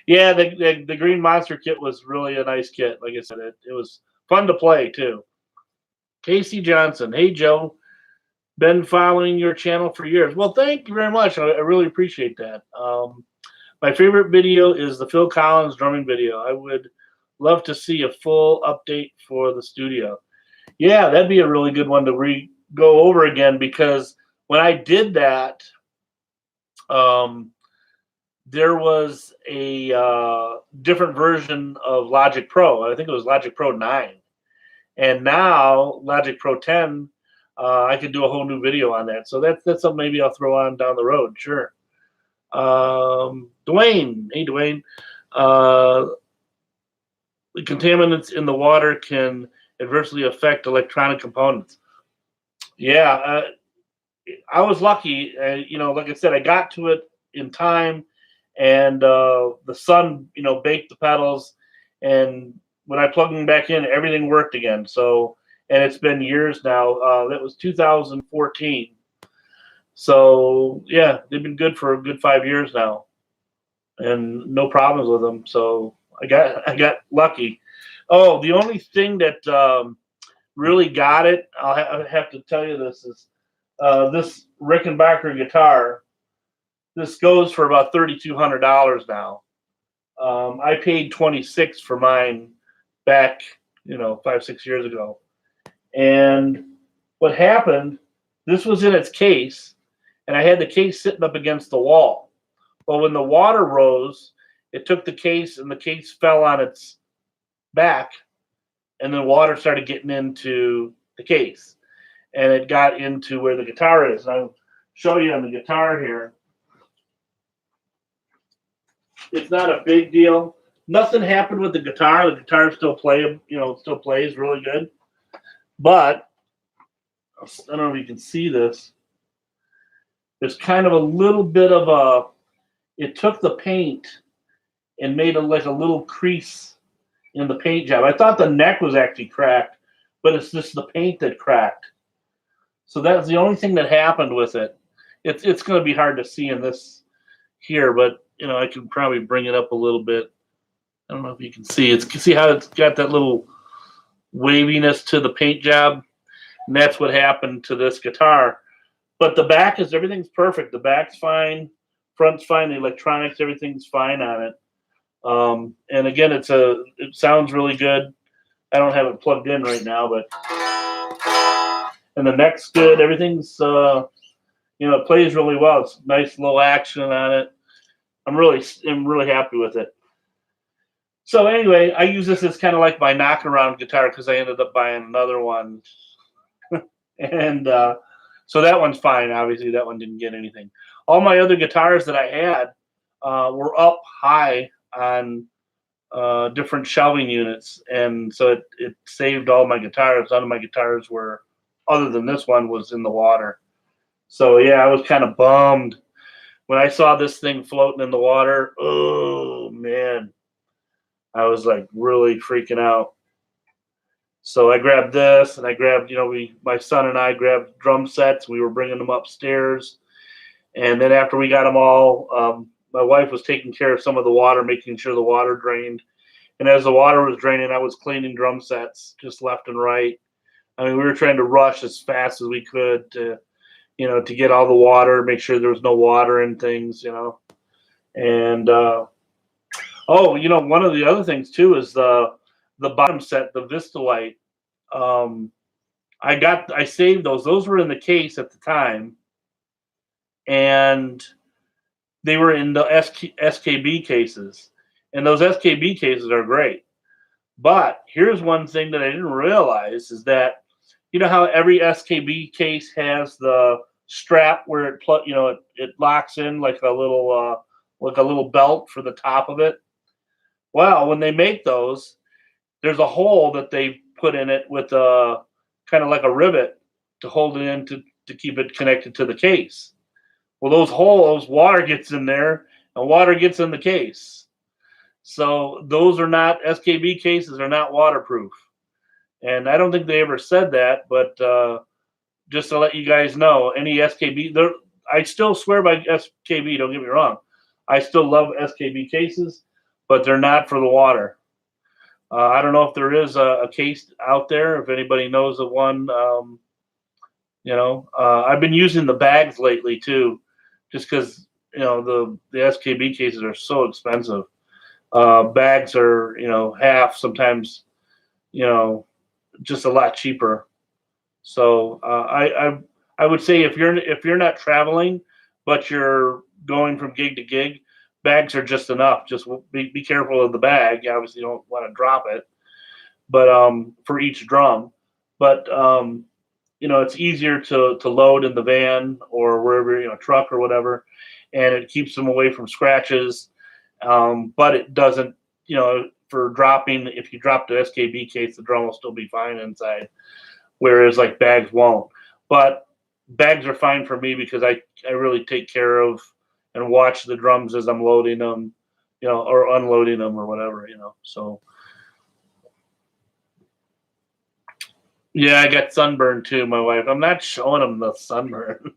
Yeah, the Green Monster kit was really a nice kit. Like I said, it was fun to play too. Casey Johnson, hey Joe, been following your channel for years. Well, thank you very much. I really appreciate that. My favorite video is the Phil Collins drumming video. I would love to see a full update for the studio. Yeah, that'd be a really good one to go over again, because when I did that, there was a different version of Logic Pro. I think it was Logic Pro 9. And now Logic Pro 10, I could do a whole new video on that. So that's something maybe I'll throw on down the road. Sure. Dwayne. Hey, Dwayne. The contaminants in the water can adversely affect electronic components. Yeah. I was lucky. Like I said, I got to it in time, and the sun, baked the pedals, and when I plugged them back in, everything worked again. So, and it's been years now. That was 2014. So yeah, they've been good for a good 5 years now, and no problems with them. So I got lucky. Oh, the only thing that really got it, I have to tell you this, is this Rickenbacker guitar. This goes for about $3,200 now. I paid $26 for mine back, 5-6 years ago. And what happened, this was in its case, and I had the case sitting up against the wall. Well, when the water rose, it took the case, and the case fell on its back, and then water started getting into the case, and it got into where the guitar is. And I'll show you on the guitar here. It's not a big deal. Nothing happened with the guitar. The guitar still plays really good. But I don't know if you can see this. There's kind of a little bit of it took the paint and made like a little crease in the paint job. I thought the neck was actually cracked, but it's just the paint that cracked. So that's the only thing that happened with it. It's going to be hard to see in this here, but I can probably bring it up a little bit. I don't know if you can see. See how it's got that little waviness to the paint job, and that's what happened to this guitar. But the back is everything's perfect. The back's fine, front's fine, the electronics, everything's fine on it. And again, it sounds really good. I don't have it plugged in right now, but and the neck's good. Everything's it plays really well. It's nice low action on it. I'm really happy with it. So anyway, I use this as kind of like my knockaround guitar because I ended up buying another one, and so that one's fine. Obviously, that one didn't get anything. All my other guitars that I had were up high on different shelving units, and so it saved all my guitars. None of my guitars were, other than this one, was in the water. So yeah, I was kind of bummed when I saw this thing floating in the water. Oh man, I was like really freaking out. So I grabbed this, and I grabbed, my son and I grabbed drum sets. We were bringing them upstairs, and then after we got them all, my wife was taking care of some of the water, making sure the water drained. And as the water was draining, I was cleaning drum sets just left and right. I mean, we were trying to rush as fast as we could to get all the water, make sure there was no water in things, And one of the other things too is the bottom set, the Vista Light. I saved those. Those were in the case at the time, and they were in the SKB cases. And those SKB cases are great. But here's one thing that I didn't realize is that, you know how every SKB case has the strap where it locks in like a little belt for the top of it. Well, when they make those, there's a hole that they put in it with a kind of like a rivet to hold it in to keep it connected to the case. Well, those holes, water gets in there and water gets in the case. So those are not, SKB cases are not waterproof. And I don't think they ever said that, but just to let you guys know, any SKB, I still swear by SKB, don't get me wrong. I still love SKB cases, but they're not for the water. I don't know if there is a case out there, if anybody knows of one. I've been using the bags lately too, just because, the SKB cases are so expensive. Bags are, half, sometimes, just a lot cheaper. So I would say if you're not traveling, but you're going from gig to gig, bags are just enough. Just be careful of the bag. You obviously don't want to drop it, but for each drum. But it's easier to load in the van or wherever, truck or whatever, and it keeps them away from scratches. But it doesn't, for dropping, if you drop the SKB case, the drum will still be fine inside, whereas like bags won't. But bags are fine for me because I really take care of and watch the drums as I'm loading them, or unloading them or whatever, so. Yeah, I got sunburn too, my wife. I'm not showing them the sunburn.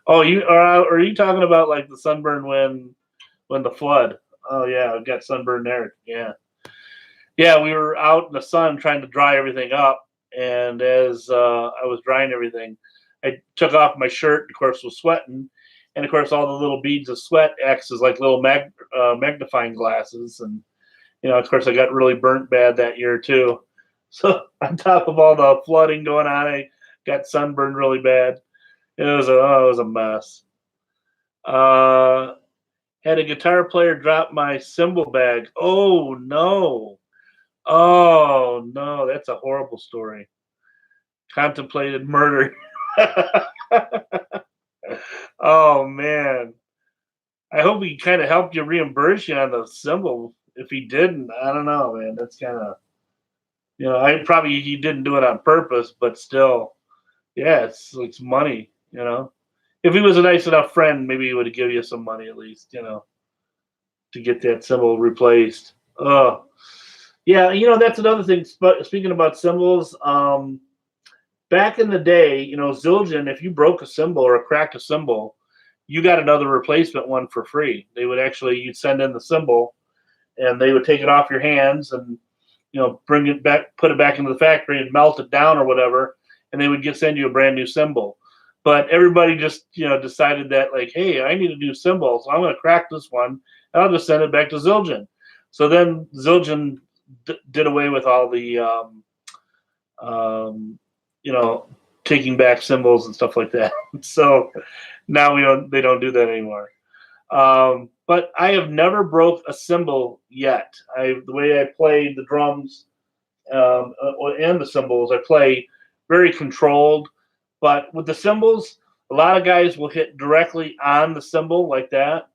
Oh, are you talking about like the sunburn when the flood? Oh yeah, I got sunburn there. Yeah. Yeah, we were out in the sun trying to dry everything up, and as I was drying everything, I took off my shirt, of course, was sweating, and of course all the little beads of sweat acts as like little magnifying glasses, and of course I got really burnt bad that year too. So on top of all the flooding going on, I got sunburned really bad. It was a mess. Had a guitar player drop my cymbal bag. Oh no. Oh no, that's a horrible story. Contemplated murder. Oh man. I hope he kind of helped you reimburse you on the cymbal. If he didn't, I don't know, man. That's kind of, he didn't do it on purpose, but still, yeah, it's money, If he was a nice enough friend, maybe he would give you some money at least, to get that cymbal replaced. Oh, yeah, that's another thing. Speaking about cymbals, back in the day, Zildjian, if you broke a cymbal or cracked a cymbal, you got another replacement one for free. You'd send in the cymbal, and they would take it off your hands, and bring it back, put it back into the factory and melt it down or whatever, and they would send you a brand new cymbal. But everybody just decided that, like, hey, I need a new cymbal, so I'm going to crack this one and I'll just send it back to Zildjian. So then Zildjian did away with all the taking back cymbals and stuff like that. So now they don't do that anymore. But I have never broke a cymbal yet. The way I play the drums and the cymbals, I play very controlled. But with the cymbals, a lot of guys will hit directly on the cymbal like that,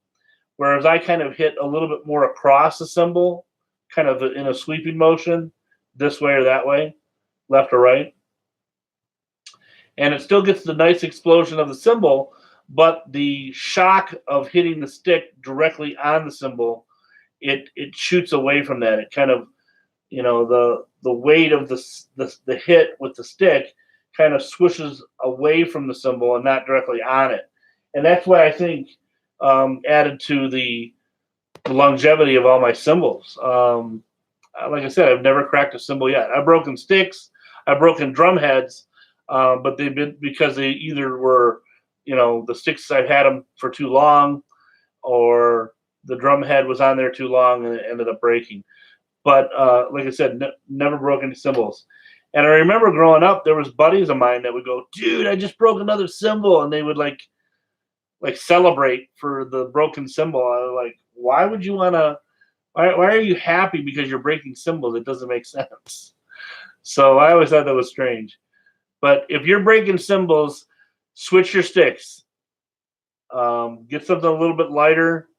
whereas I kind of hit a little bit more across the cymbal, kind of in a sweeping motion, this way or that way, left or right. And it still gets the nice explosion of the cymbal, but the shock of hitting the stick directly on the cymbal, it shoots away from that. It kind of, the weight of the hit with the stick kind of swishes away from the cymbal and not directly on it. And that's why I think added to the longevity of all my cymbals. Like I said, I've never cracked a cymbal yet. I've broken sticks, I've broken drum heads, but they've been because they either were, the sticks, I've had them for too long, or the drum head was on there too long and it ended up breaking. But like I said, never broke any cymbals. And I remember growing up, there was buddies of mine that would go, dude, I just broke another cymbal. And they would like celebrate for the broken cymbal. I was like, why would you want to, why are you happy because you're breaking cymbals? It doesn't make sense. So I always thought that was strange. But if you're breaking cymbals, switch your sticks. Get something a little bit lighter,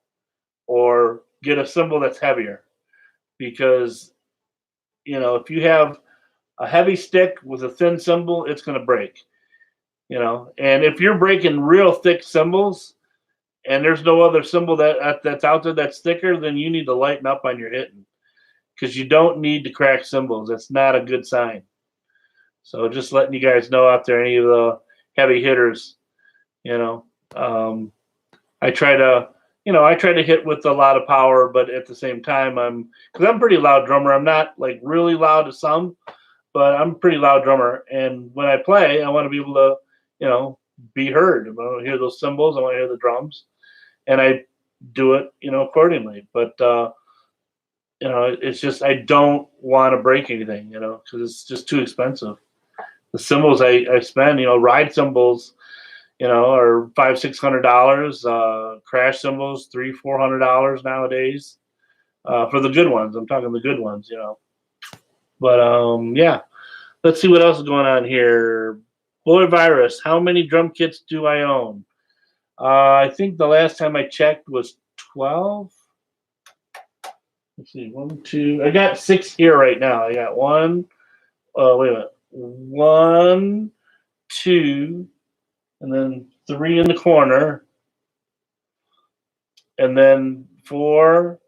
or get a cymbal that's heavier. Because, if you have a heavy stick with a thin cymbal, it's going to break. And if you're breaking real thick cymbals and there's no other cymbal that's out there that's thicker, then you need to lighten up on your hitting, because you don't need to crack cymbals. That's not a good sign. So just letting you guys know out there, any of the heavy hitters, I try to hit with a lot of power, but at the same time, because I'm a pretty loud drummer. I'm not like really loud to some, but I'm a pretty loud drummer. And when I play, I want to be able to, be heard. I want to hear those cymbals. I want to hear the drums, and I do it, accordingly. But it's just I don't want to break anything, because it's just too expensive. The cymbals I spend, ride cymbals, are $500-600. Crash cymbals, $300-400 nowadays. For the good ones, I'm talking the good ones, But yeah, let's see what else is going on here. Boy Virus, how many drum kits do I own? I think the last time I checked was 12. Let's see, 1, 2. I got 6 here right now. I got 1. Wait a minute. 1, 2, and then 3 in the corner, and then 4,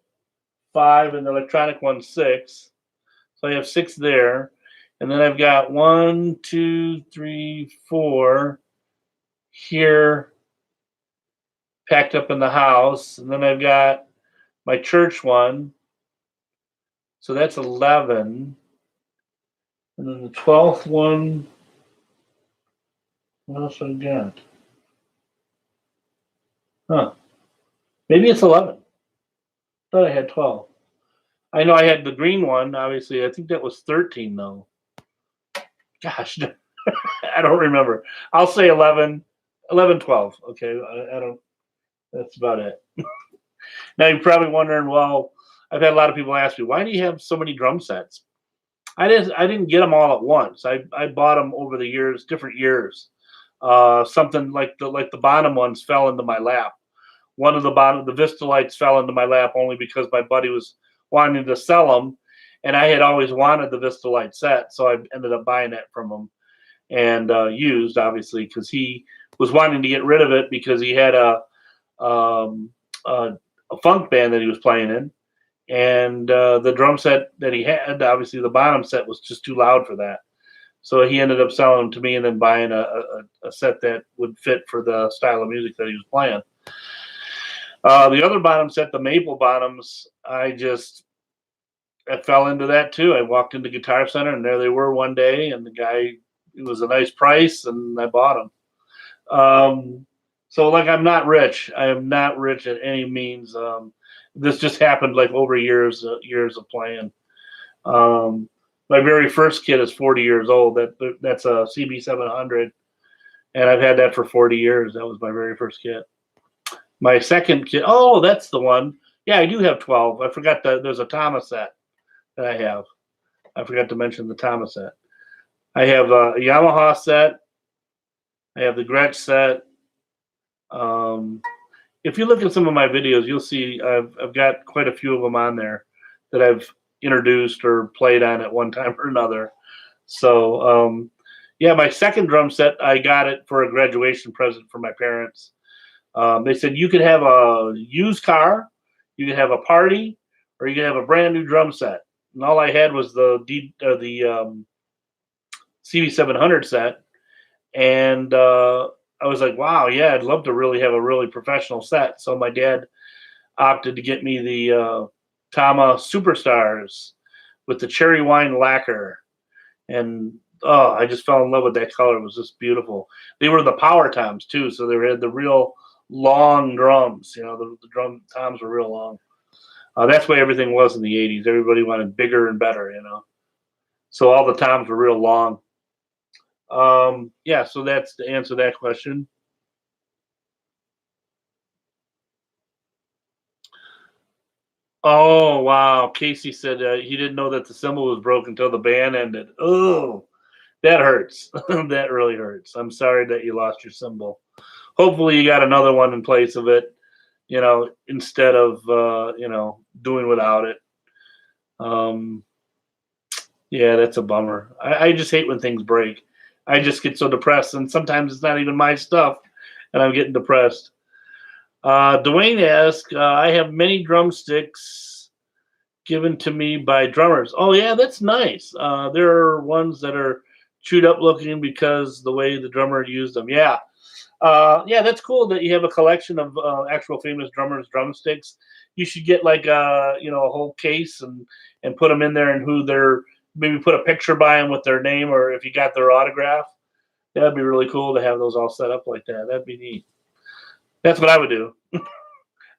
5, and the electronic one 6. So I have 6 there, and then I've got 1, 2, 3, 4 here packed up in the house, and then I've got my church one, so that's 11, and then the 12th one. What else I got? Huh? Maybe it's 11. Thought I had 12. I know I had the green one, obviously. I think that was 13, though. Gosh, I don't remember. I'll say 11, 12. Okay, I don't. That's about it. Now you're probably wondering, well, I've had a lot of people ask me, why do you have so many drum sets? I didn't get them all at once. I bought them over the years, different years. Something like the bottom ones fell into my lap. One of the Vistalites fell into my lap only because my buddy was wanting to sell them, and I had always wanted the Vistalite set, so I ended up buying it from him, and used, obviously, because he was wanting to get rid of it because he had a funk band that he was playing in, and the drum set that he had, obviously the bottom set was just too loud for that. So he ended up selling them to me and then buying a set that would fit for the style of music that he was playing. The other bottom set, the maple bottoms, I just I fell into that too. I walked into Guitar Center, and there they were one day, and the guy, it was a nice price, and I bought them. So like, I'm not rich. I am not rich at any means. This just happened like over years of playing. My very first kit is 40 years old. That's a CB700, and I've had that for 40 years. That was my very first kit. My second kit, oh, that's the one. Yeah, I do have 12. I forgot that there's a Tama set that I have. I forgot to mention the Tama set. I have a Yamaha set. I have the Gretsch set. If you look at some of my videos, you'll see I've got quite a few of them on there that I've introduced or played on at one time or another. So yeah, my second drum set, I got it for a graduation present for my parents. They said you could have a used car, you could have a party, or you could have a brand new drum set. And all I had was the CB700 set, and I was like, wow, yeah, I'd love to really have a really professional set. So my dad opted to get me the Tama Superstars with the cherry wine lacquer, and oh, I just fell in love with that color. It was just beautiful. They were the power toms too, so they had the real long drums. You know, the drum toms were real long. That's why everything was in the 80s. Everybody wanted bigger and better, you know. So all the toms were real long. Yeah, so that's to answer that question. Oh, wow. Casey said he didn't know that the cymbal was broken until the band ended. Oh, that hurts. That really hurts. I'm sorry that you lost your cymbal. Hopefully you got another one in place of it, you know, instead of, you know, doing without it. Yeah, that's a bummer. I just hate when things break. I just get so depressed, and sometimes it's not even my stuff, and I'm getting depressed. Dwayne asked, I have many drumsticks given to me by drummers. Oh, yeah, that's nice. There are ones that are chewed up looking because the way the drummer used them. Yeah. Yeah, that's cool that you have a collection of actual famous drummers' drumsticks. You should get like you know, a whole case and put them in there, and who they're, maybe put a picture by them with their name, or if you got their autograph. That'd be really cool to have those all set up like that. That'd be neat. That's what I would do.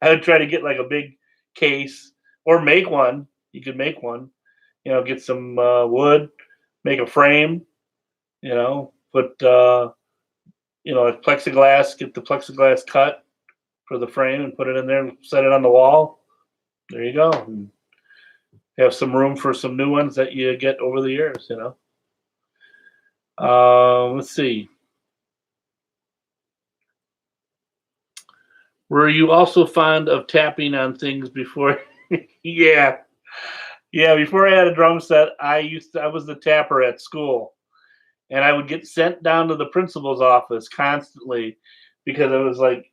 I would try to get like a big case, or make one. You could make one. You know, get some wood, make a frame. You know, put you know, like plexiglass. Get the plexiglass cut for the frame and put it in there and set it on the wall. There you go. And have some room for some new ones that you get over the years. You know. Let's see. Were you also fond of tapping on things before? Yeah, yeah. Before I had a drum set, I was the tapper at school, and I would get sent down to the principal's office constantly because I was like,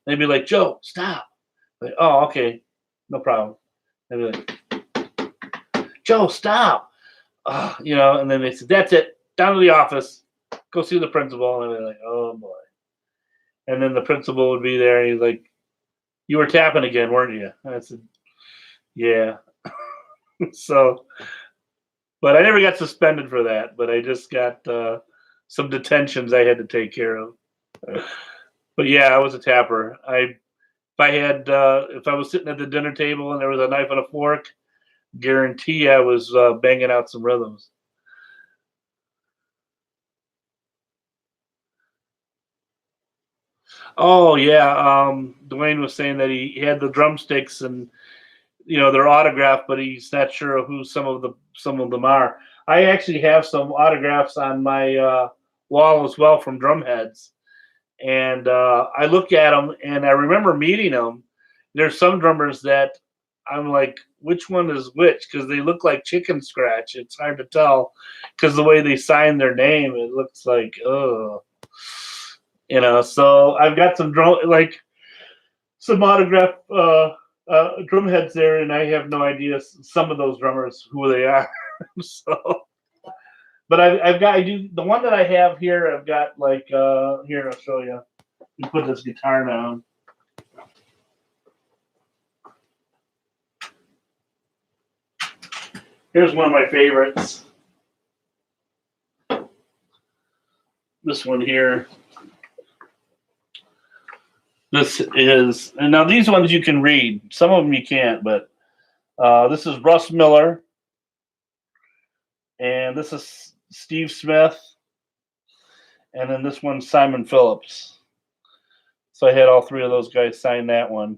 they'd be like, Joe, stop. Like, oh, okay, no problem. They'd be like, Joe, stop. You know, and then they said, that's it, down to the office, go see the principal. And I'd be like, oh boy. And then the principal would be there, and he's like, you were tapping again, weren't you? And I said, yeah. So, but I never got suspended for that. But I just got some detentions I had to take care of. But yeah, I was a tapper. If I was sitting at the dinner table and there was a knife and a fork, guarantee I was banging out some rhythms. Oh yeah, Dwayne was saying that he had the drumsticks, and you know, they're autographed, but he's not sure who some of them are. I actually have some autographs on my wall as well from drumheads, and I look at them and I remember meeting them. There's some drummers that I'm like, which one is which? Because they look like chicken scratch. It's hard to tell because the way they sign their name, it looks like, oh, you know. So I've got some some autograph drum heads there, and I have no idea some of those drummers who they are. So, but I do the one that I have here. I've got like here, I'll show you. You put this guitar down. Here's one of my favorites. This one here. This is, and now these ones you can read. Some of them you can't, but this is Russ Miller. And this is Steve Smith. And then this one's Simon Phillips. So I had all three of those guys sign that one.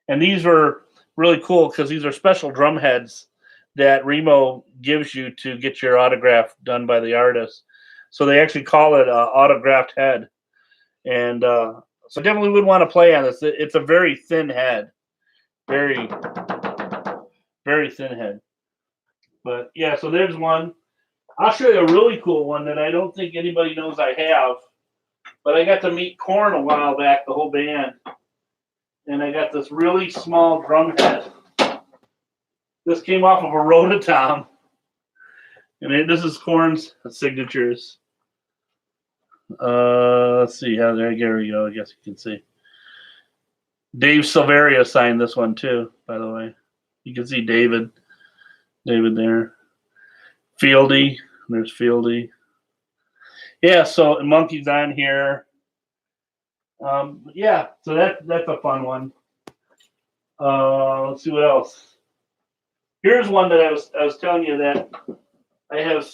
And these were really cool because these are special drum heads that Remo gives you to get your autograph done by the artist. So they actually call it an autographed head. And so definitely would want to play on this. It's a very thin head. Very, very thin head. But yeah, so there's one. I'll show you a really cool one that I don't think anybody knows I have. But I got to meet Korn a while back, the whole band. And I got this really small drum head. This came off of a Rototom. And this is Korn's signatures. Let's see how there we go. I guess you can see. Dave Silveria signed this one too, by the way. You can see David there. Fieldy, there's Fieldy. Yeah, so Monkey's on here. Yeah, so that's a fun one. Let's see what else. Here's one that I was telling you that I have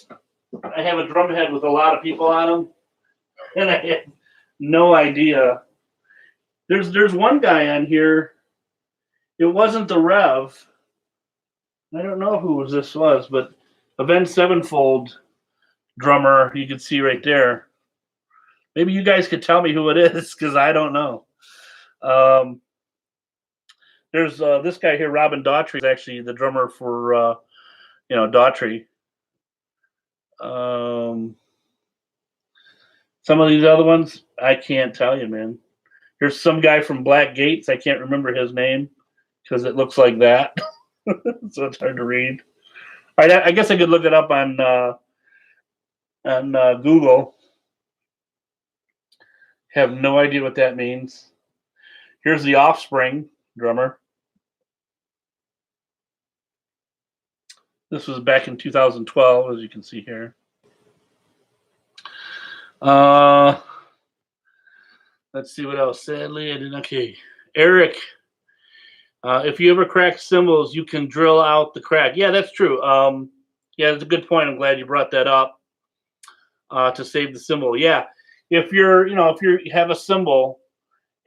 a drum head with a lot of people on them, and I had no idea. There's one guy on here. It wasn't the Rev. I don't know who this was, but Avenged Sevenfold drummer. You can see right there. Maybe you guys could tell me who it is because I don't know. There's this guy here, Robin Daughtry, is actually the drummer for Daughtry. Some of these other ones, I can't tell you, man. Here's some guy from Black Gates. I can't remember his name because it looks like that. So it's hard to read. All right, I guess I could look it up on Google. Have no idea what that means. Here's the Offspring drummer. This was back in 2012, as you can see here. Let's see what else. Sadly, I didn't. Okay, Eric. If you ever crack cymbals, you can drill out the crack. Yeah, that's true. Yeah, that's a good point. I'm glad you brought that up. To save the cymbal. Yeah, if you have a cymbal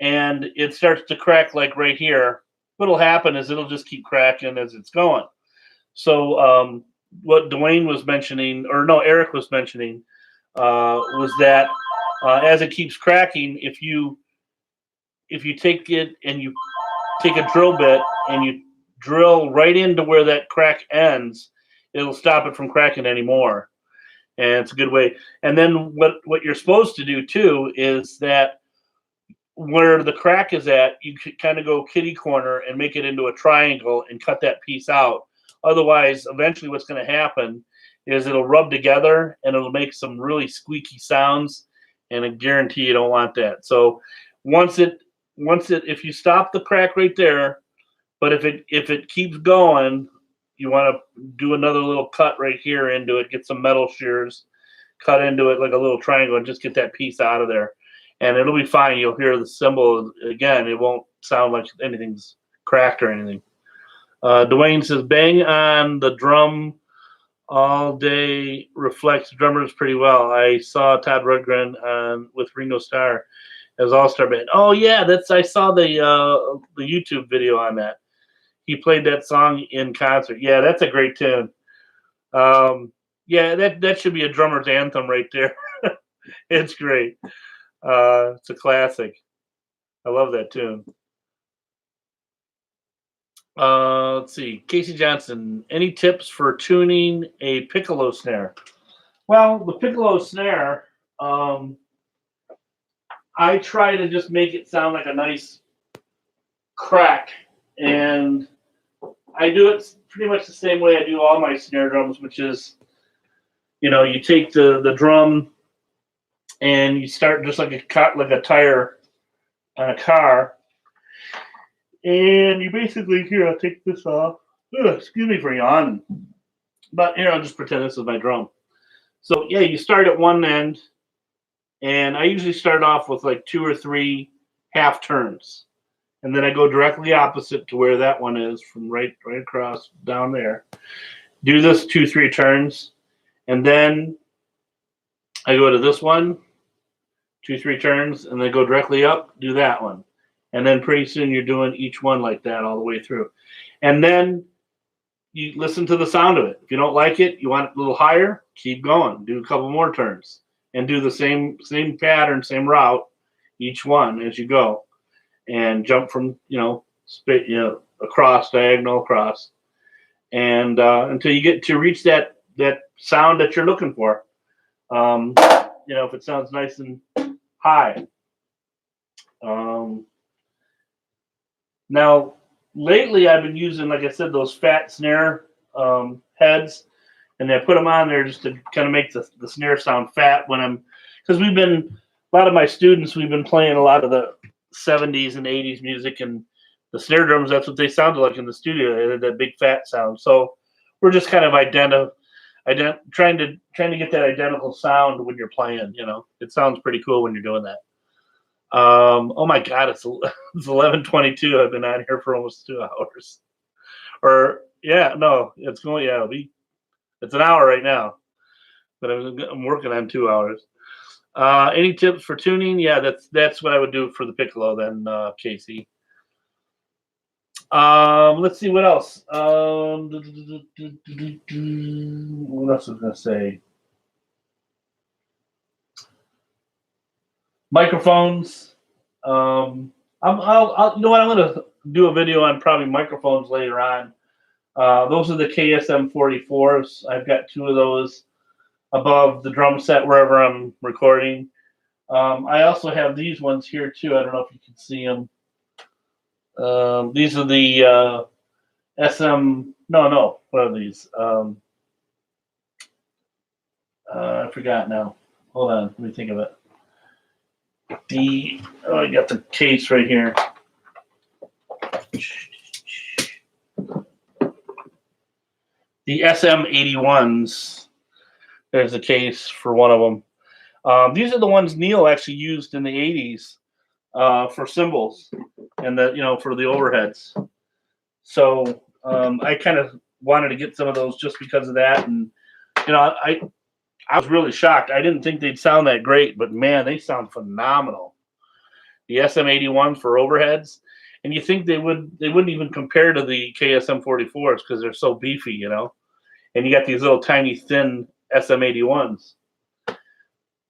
and it starts to crack like right here, what'll happen is it'll just keep cracking as it's going. So what Dwayne was mentioning, or no, Eric was mentioning, was that as it keeps cracking, if you take it and you take a drill bit and you drill right into where that crack ends, it'll stop it from cracking anymore. And it's a good way. And then what you're supposed to do too is that where the crack is at, you could kind of go kitty corner and make it into a triangle and cut that piece out. Otherwise, eventually what's going to happen is it'll rub together and it'll make some really squeaky sounds, and I guarantee you don't want that. So if you stop the crack right there, but if it keeps going, you want to do another little cut right here into it, get some metal shears, cut into it like a little triangle, and just get that piece out of there. And it'll be fine. You'll hear the cymbal again. It won't sound like anything's cracked or anything. Dwayne says, bang on the drum all day reflects drummers pretty well. I saw Todd Rundgren with Ringo Starr as All-Star Band. Oh, yeah, I saw the YouTube video on that. He played that song in concert. Yeah, that's a great tune. Yeah, that should be a drummer's anthem right there. It's great. It's a classic. I love that tune. Let's see. Casey Johnson, any tips for tuning a piccolo snare? Well, the piccolo snare, I try to just make it sound like a nice crack, and I do it pretty much the same way I do all my snare drums, which is, you take the drum and you start just like a tire on a car, and you basically, here, I'll take this off. Excuse me for yawning. But here, I'll just pretend this is my drum. So yeah, you start at one end, and I usually start off with like 2 or 3 half turns, and then I go directly opposite to where that one is, from right across down there. Do this 2, 3 turns, and then I go to this one, 2, 3 turns, and then go directly up, do that one. And then pretty soon you're doing each one like that all the way through. And then you listen to the sound of it. If you don't like it, you want it a little higher, keep going. Do a couple more turns. And do the same pattern, same route, each one as you go. And jump from, across, diagonal across. And until you get to reach that sound that you're looking for. If it sounds nice and high. Now, lately I've been using, like I said, those fat snare heads, and I put them on there just to kind of make the snare sound fat because a lot of my students, we've been playing a lot of the 70s and 80s music, and the snare drums, that's what they sounded like in the studio. They had that big fat sound. So we're just kind of trying to get that identical sound when you're playing. It sounds pretty cool when you're doing that. Oh my God, it's 11:22. I've been on here for almost 2 hours. It's an hour right now, but I'm working on 2 hours. Any tips for tuning? Yeah, that's what I would do for the piccolo then, Casey. Let's see what else. What else was I gonna say? Microphones. I'm gonna do a video on probably microphones later on. Those are the KSM 44s. I've got 2 of those above the drum set wherever I'm recording. I also have these ones here too. I don't know if you can see them. These are the SM. No. What are these? I forgot now. Hold on. Let me think of it. I got the case right here. The SM81s. There's the case for one of them. These are the ones Neil actually used in the 80s for cymbals and for the overheads. So I kind of wanted to get some of those just because of that, and I was really shocked. I didn't think they'd sound that great, but man, they sound phenomenal. The SM81 for overheads, and you think they wouldn't even compare to the KSM 44s because they're so beefy, And you got these little tiny thin SM81s.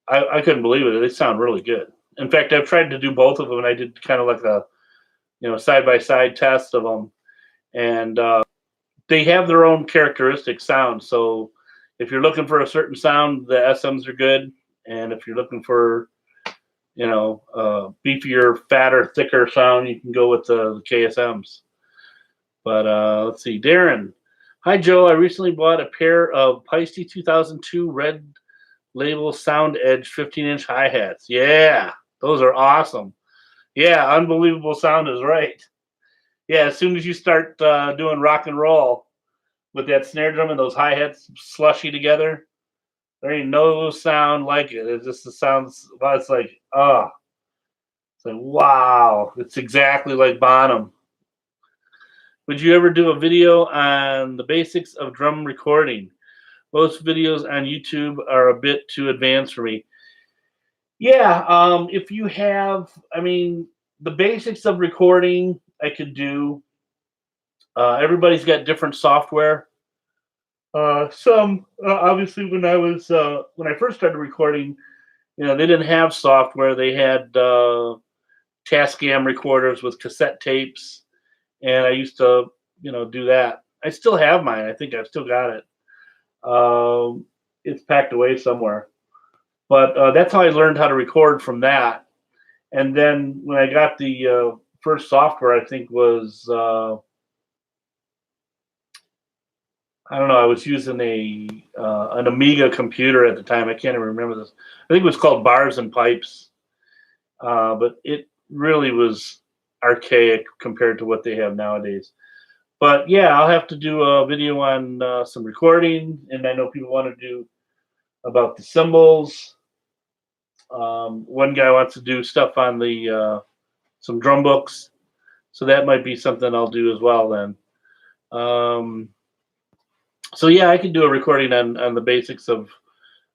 I couldn't believe it. They sound really good. In fact, I've tried to do both of them, and I did kind of like a side-by-side test of them, and they have their own characteristic sound. So if you're looking for a certain sound, the SMs are good, and if you're looking for beefier, fatter, thicker sound, you can go with the KSMs. But let's see, Darren. Hi, Joe. I recently bought a pair of Peisty 2002 Red Label Sound Edge 15-inch hi-hats. Yeah, those are awesome. Yeah, unbelievable sound is right. Yeah, as soon as you start doing rock and roll with that snare drum and those hi-hats slushy together, there ain't no sound like it. It just sounds, it's like, it's like, wow. It's exactly like Bonham. Would you ever do a video on the basics of drum recording? Most videos on YouTube are a bit too advanced for me. Yeah, if you have, the basics of recording, I could do. Everybody's got different software. Some obviously when I first started recording, they didn't have software. They had Tascam recorders with cassette tapes, and I used to do that. I still have mine. I think I've still got it. It's packed away somewhere, but that's how I learned how to record, from that. And then when I got the first software, I think was I don't know. I was using an Amiga computer at the time. I can't even remember this. I think it was called Bars and Pipes, but it really was archaic compared to what they have nowadays. But yeah, I'll have to do a video on some recording, and I know people want to do about the cymbals. One guy wants to do stuff on the some drum books, so that might be something I'll do as well then. So yeah, I can do a recording on the basics of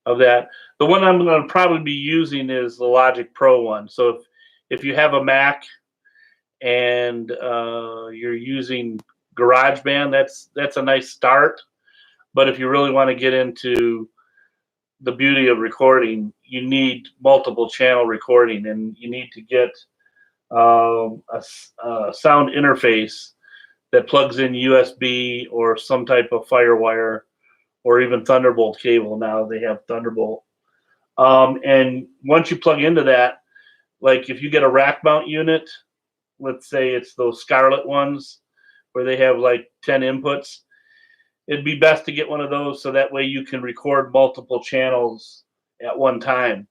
that. The one I'm going to probably be using is the Logic Pro one. So if you have a Mac and you're using GarageBand, that's a nice start. But if you really want to get into the beauty of recording, you need multiple channel recording, and you need to get a sound interface that plugs in USB or some type of FireWire or even Thunderbolt cable. Now they have Thunderbolt. And once you plug into that, like if you get a rack mount unit, let's say it's those Scarlett ones where they have like 10 inputs, it'd be best to get one of those so that way you can record multiple channels at one time.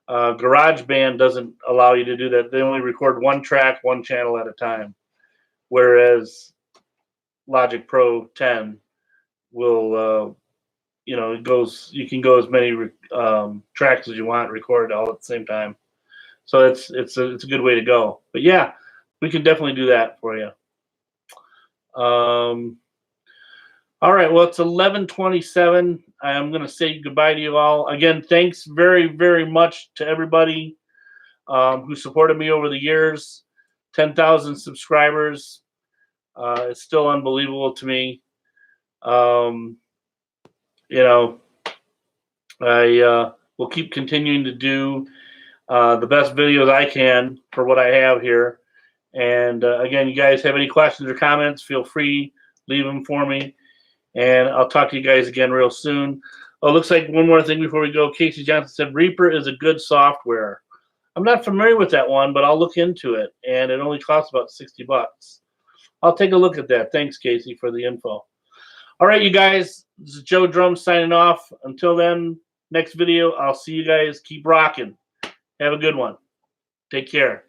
GarageBand doesn't allow you to do that. They only record one track, one channel at a time. Whereas Logic Pro 10 will, you know, you can go as many tracks as you want, record all at the same time. So it's a good way to go. But yeah, we can definitely do that for you. All right, well, it's 11:27. I'm going to say goodbye to you all. Again, thanks very, very much to everybody who supported me over the years. 10,000 subscribers. It's still unbelievable to me. You know, I will keep continuing to do the best videos I can for what I have here. And again, you guys have any questions or comments, feel free, leave them for me. And I'll talk to you guys again real soon. Oh, looks like one more thing before we go. Casey Johnson said Reaper is a good software. I'm not familiar with that one, but I'll look into it. And it only costs about 60 bucks. I'll take a look at that. Thanks, Casey, for the info. All right, you guys. This is Joe Drum signing off. Until then, next video, I'll see you guys. Keep rocking. Have a good one. Take care.